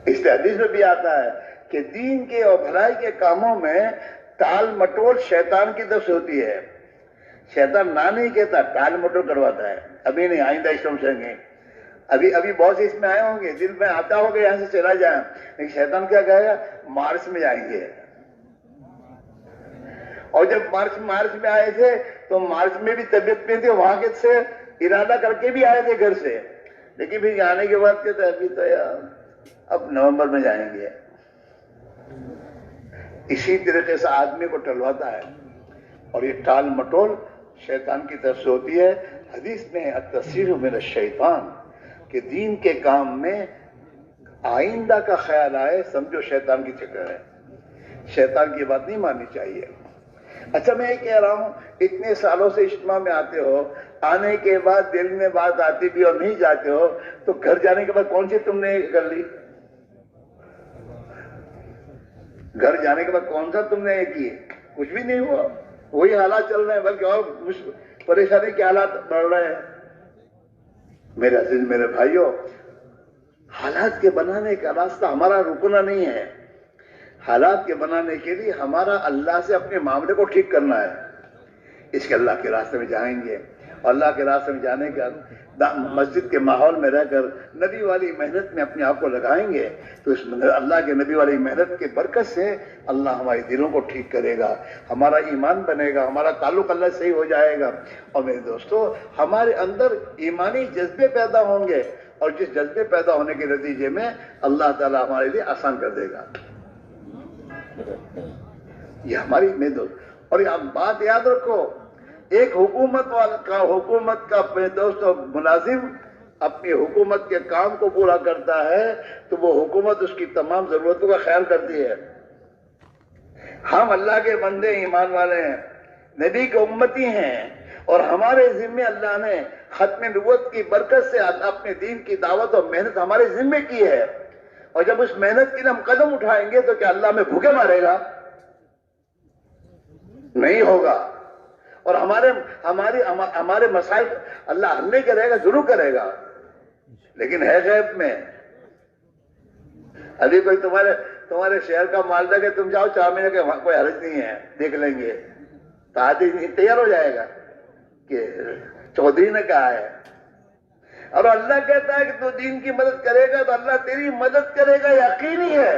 اس حدیث میں بھی آتا ہے کہ دین کے اور بھلائی کے کاموں میں ٹال مٹول شیطان کی طرف سے ہوتی ہے۔ شیطان نہ نہیں کہتا، ٹال مٹول کرواتا ہے۔ ابھی نہیں، آئندہ اس سمجھیں گے، ابھی بہت سے اس میں آئے ہوں گے، دل میں آتا ہوگا یہاں سے چلا جائیں، لیکن شیطان کیا کہے گا؟ مارچ میں جائیں گے۔ اور جب مارچ میں آئے تھے تو مارچ میں بھی طبیعت میں تھی، وہاں کے سے ارادہ کر کے بھی آئے تھے گھر سے، لیکن پھر آنے کے بعد کہتے ابھی تو یار اب نومبر میں جائیں گے۔ اسی طریقے سے آدمی کو ٹلواتا ہے، اور یہ ٹال مٹول شیطان کی طرف سے ہوتی ہے۔ حدیث میں التسخیر من الشیطان، کہ دین کے کام میں آئندہ کا خیال آئے سمجھو شیطان کی چکر ہے، شیطان کی بات نہیں ماننی چاہیے۔ اچھا میں یہ کہہ رہا ہوں، اتنے سالوں سے اجتماع میں آتے ہو، آنے کے بعد دل میں بات آتی بھی اور نہیں جاتے ہو، تو گھر جانے کے بعد کون سی تم نے کر لی؟ گھر جانے کے بعد کون سا تم نے کی؟ کچھ بھی نہیں ہوا، وہی حالات چل رہے ہیں، بلکہ اور پریشانی کے حالات بڑھ رہے ہیں۔ میرے عزیز، میرے بھائیوں، حالات کے بنانے کا راستہ ہمارا رکنا نہیں ہے، حالات کے بنانے کے لیے ہمارا اللہ سے اپنے معاملے کو ٹھیک کرنا ہے۔ اس کے اللہ کے راستے میں جائیں گے، اور اللہ کے راستے میں جانے کا مسجد کے ماحول میں رہ کر نبی والی محنت میں اپنے آپ کو لگائیں گے، تو اس اللہ کے نبی والی محنت کے برکت سے اللہ ہمارے دلوں کو ٹھیک کرے گا، ہمارا ایمان بنے گا، ہمارا تعلق اللہ سے صحیح ہو جائے گا۔ اور میرے دوستو، ہمارے اندر ایمانی جذبے پیدا ہوں گے، اور جس جذبے پیدا ہونے کے نتیجے میں اللہ تعالیٰ ہمارے لیے آسان کر دے گا۔ یہ ہماری دوست، اور یہ بات یاد رکھو، ایک حکومت کا اپنے دوستوں ملازم اپنی حکومت کے کام کو پورا کرتا ہے تو وہ حکومت اس کی تمام ضرورتوں کا خیال کرتی ہے۔ ہم اللہ کے بندے ایمان والے ہیں، نبی کے امتی ہیں، اور ہمارے ذمے اللہ نے ختم نبوت کی برکت سے اپنے دین کی دعوت اور محنت ہمارے ذمے کی ہے، اور جب اس محنت کے لیے ہم قدم اٹھائیں گے تو کیا اللہ ہمیں بھوکے مارے گا؟ نہیں ہوگا۔ اور ہمارے مسائل اللہ حل نہیں کرے گا، ضرور کرے گا، لیکن ہے غیب میں۔ ابھی کوئی تمہارے شہر کا مالدہ کہ تم جاؤ 4 مہینے کے، وہاں کوئی حرج نہیں ہے، دیکھ لیں گے، تو آدمی تیار ہو جائے گا کہ چودھری نے کہا ہے۔ اور اللہ کہتا ہے کہ تو دین کی مدد کرے گا تو اللہ تیری مدد کرے گا، یقینی ہے۔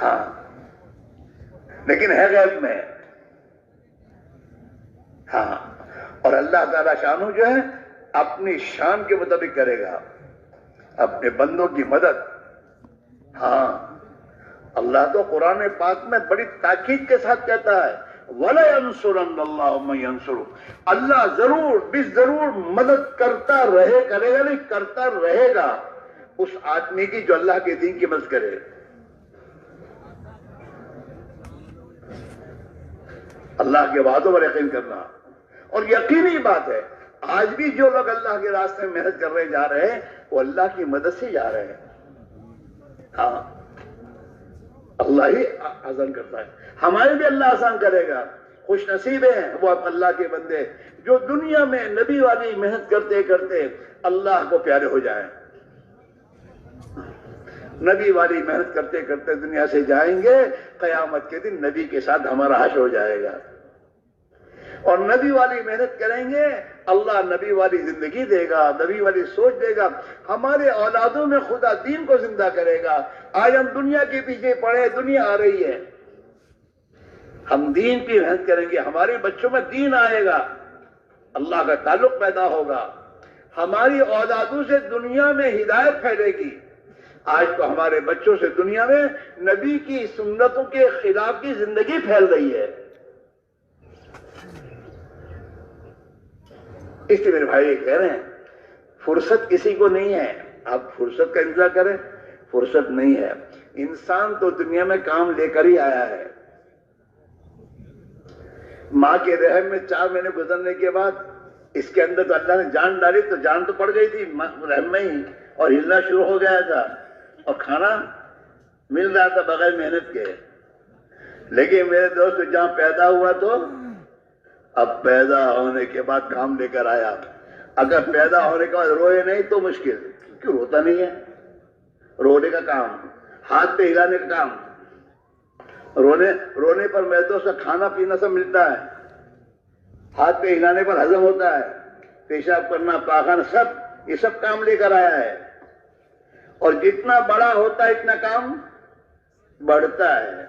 ہاں، لیکن ہے غیب میں۔ ہاں، اور اللہ تعالیٰ شانو جو ہے اپنی شان کے مطابق کرے گا اپنے بندوں کی مدد۔ ہاں، اللہ تو قرآن پاک میں بڑی تاکید کے ساتھ کہتا ہے وَلَيَنْصُرَنَّ اللَّهُ مَن يَنْصُرُهُ، اللہ ضرور مدد کرتا رہے گا اس آدمی کی جو اللہ کے دین کی مدد کرے۔ اللہ کے وعدوں پر یقین کرنا، اور یقینی بات ہے آج بھی جو لوگ اللہ کے راستے میں محنت کر رہے جا رہے ہیں وہ اللہ کی مدد سے جا رہے ہیں۔ ہاں، اللہ ہی آسان کرتا ہے، ہمارے بھی اللہ آسان کرے گا۔ خوش نصیب ہیں وہ اللہ کے بندے جو دنیا میں نبی والی محنت کرتے کرتے اللہ کو پیارے ہو جائیں۔ نبی والی محنت کرتے کرتے دنیا سے جائیں گے، قیامت کے دن نبی کے ساتھ ہمارا حشر ہو جائے گا، اور نبی والی محنت کریں گے، اللہ نبی والی زندگی دے گا، نبی والی سوچ دے گا، ہمارے اولادوں میں خدا دین کو زندہ کرے گا۔ آج ہم دنیا کے پیچھے پڑے، دنیا آ رہی ہے، ہم دین کی محنت کریں گے، ہمارے بچوں میں دین آئے گا، اللہ کا تعلق پیدا ہوگا، ہماری اولادوں سے دنیا میں ہدایت پھیلے گی۔ آج تو ہمارے بچوں سے دنیا میں نبی کی سنتوں کے خلاف کی زندگی پھیل رہی ہے۔ اس لیے میرے بھائی کہہ رہے ہیں فرصت کسی کو نہیں ہے، آپ فرصت کا انتظار کریں، فرصت نہیں ہے۔ انسان تو دنیا میں کام لے کر ہی آیا ہے۔ ماں کے رحم میں 4 مہینے گزرنے کے بعد اس کے اندر تو اللہ نے جان ڈالی، تو جان تو پڑ گئی تھی رحم میں ہی، اور ہلنا شروع ہو گیا تھا، اور کھانا مل رہا تھا بغیر محنت کے۔ لیکن میرے دوست جہاں پیدا ہوا تو اب پیدا ہونے کے بعد کام لے کر آیا۔ اگر پیدا ہونے کے بعد روئے نہیں تو مشکل، کیوں روتا نہیں ہے؟ رونے کا کام، ہاتھ پہ ہلانے کا کام، رونے پر میرے دوست کھانا پینا سب ملتا ہے، ہاتھ پہ ہلانے پر ہضم ہوتا ہے، پیشاب کرنا، پاخانہ، سب یہ سب کام لے کر آیا ہے، اور جتنا بڑا ہوتا ہے اتنا کام بڑھتا ہے،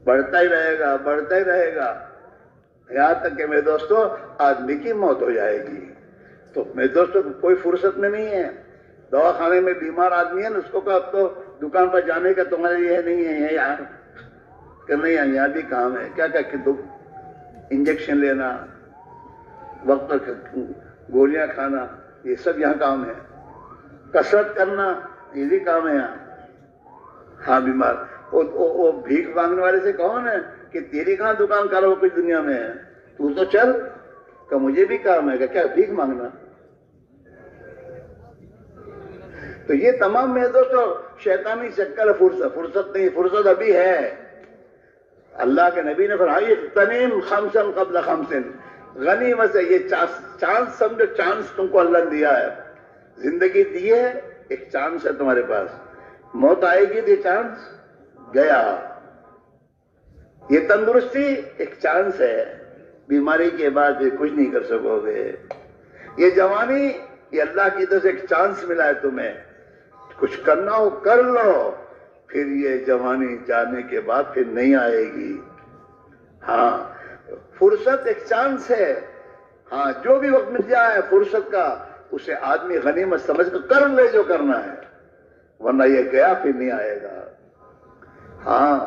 بڑھتا ہی رہے گا، بڑھتا ہی رہے گا، یہاں تک کہ میرے دوستو آدمی کی موت ہو جائے گی۔ تو میرے دوستو کوئی فرصت میں نہیں ہے۔ دواخانے میں بیمار آدمی ہے نا، اس کو کہ اب تو دکان پر جانے کا تمہارے یہ نہیں ہے، یہاں کہ نہیں ہے، یہاں بھی کام ہے، کیا کہ انجیکشن لینا، وقت پر گولیاں کھانا، یہ سب یہاں کام ہے، کسرت کرنا یہ بھی کام ہے یہاں۔ ہاں بیمار وہ بھیک مانگنے والے سے کون ہے کہ تیری کہاں دکان کرو کوئی دنیا میں ہے، تو چل کہ مجھے بھی کام ہے، کہ کیا بھیک مانگنا؟ تو یہ تمام میرے دوستو شیطانی چکر ہے، فرصت نہیں، فرصت ابھی ہے۔ اللہ کے نبی نے فرمایا اغتنم خمسن قبل خمسن، غنیمت سے یہ چانس سمجھو، چانس تم کو اللہ نے دیا ہے، زندگی دی ہے، ایک چانس ہے تمہارے پاس، موت آئے گی تو یہ چانس گیا، یہ تندرستی ایک چانس ہے، بیماری کے بعد یہ کچھ نہیں کر سکو گے، یہ جوانی یہ اللہ کی طرف سے ایک چانس ملا ہے تمہیں، کچھ کرنا ہو کر لو، پھر یہ جوانی جانے کے بعد پھر نہیں آئے گی۔ ہاں فرصت ایک چانس ہے، ہاں جو بھی وقت مل جائے فرصت کا اسے آدمی غنیمت سمجھ کر لے جو کرنا ہے، ورنہ یہ گیا پھر نہیں آئے گا۔ ہاں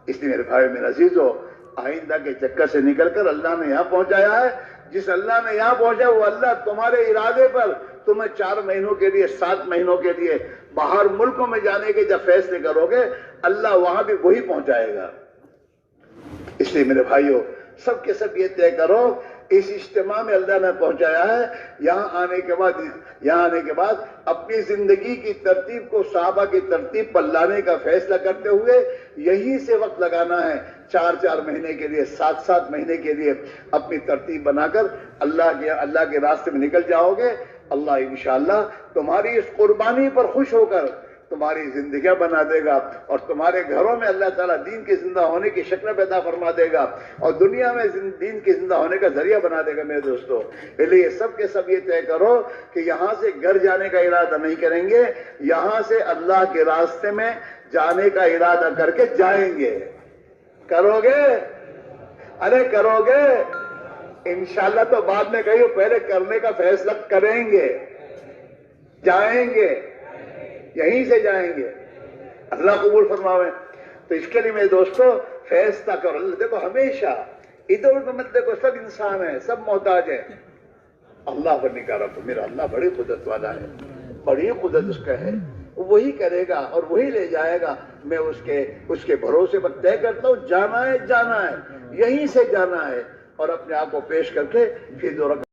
اس لیے میرے بھائی میرے عزیزو، آئندہ کے چکر سے نکل کر اللہ نے یہاں پہنچایا ہے، جس اللہ نے یہاں پہنچایا وہ اللہ تمہارے ارادے پر تمہیں 4 مہینوں کے لیے، 7 مہینوں کے لیے باہر ملکوں میں جانے کے جب فیصلے کرو گے، اللہ وہاں بھی وہی پہنچائے گا۔ اس لیے میرے بھائیو سب کے سب یہ طے کرو، اس اجتماع میں اللہ نے پہنچایا ہے، یہاں آنے کے بعد اپنی زندگی کی ترتیب کو صحابہ کی ترتیب پر لانے کا فیصلہ کرتے ہوئے یہیں سے وقت لگانا ہے، 4 مہینے کے لیے، 7 مہینے کے لیے اپنی ترتیب بنا کر اللہ کے راستے میں نکل جاؤ گے۔ اللہ انشاءاللہ تمہاری اس قربانی پر خوش ہو کر تمہاری زندگیاں بنا دے گا، اور تمہارے گھروں میں اللہ تعالیٰ دین کے زندہ ہونے کی شکل پیدا فرما دے گا، اور دنیا میں دین کے زندہ ہونے کا ذریعہ بنا دے گا۔ میرے دوستو اس لیے سب کے سب یہ طے کرو کہ یہاں سے گھر جانے کا ارادہ نہیں کریں گے، یہاں سے اللہ کے راستے میں جانے کا ارادہ کر کے جائیں گے۔ کرو گے؟ ارے کرو گے؟ انشاءاللہ تو بعد میں کہیو، پہلے کرنے کا فیصلہ کریں گے، جائیں گے، یہیں سے جائیں گے، اللہ قبول فرماوے۔ تو اس کے لیے میرے دوستو فیصلہ کرو۔ اللہ دیکھو ہمیشہ ادھر ادھر مت دیکھو، سب انسان ہیں، سب محتاج ہیں، اللہ پر نگاہ رکھو، میرا اللہ بڑی قدرت والا ہے، بڑی قدرت اس کا ہے، وہی کرے گا اور وہی لے جائے گا۔ میں اس کے بھروسے پر طے کرتا ہوں، جانا ہے، یہیں سے جانا ہے، اور اپنے آپ کو پیش کر کے پھر 2 رکعت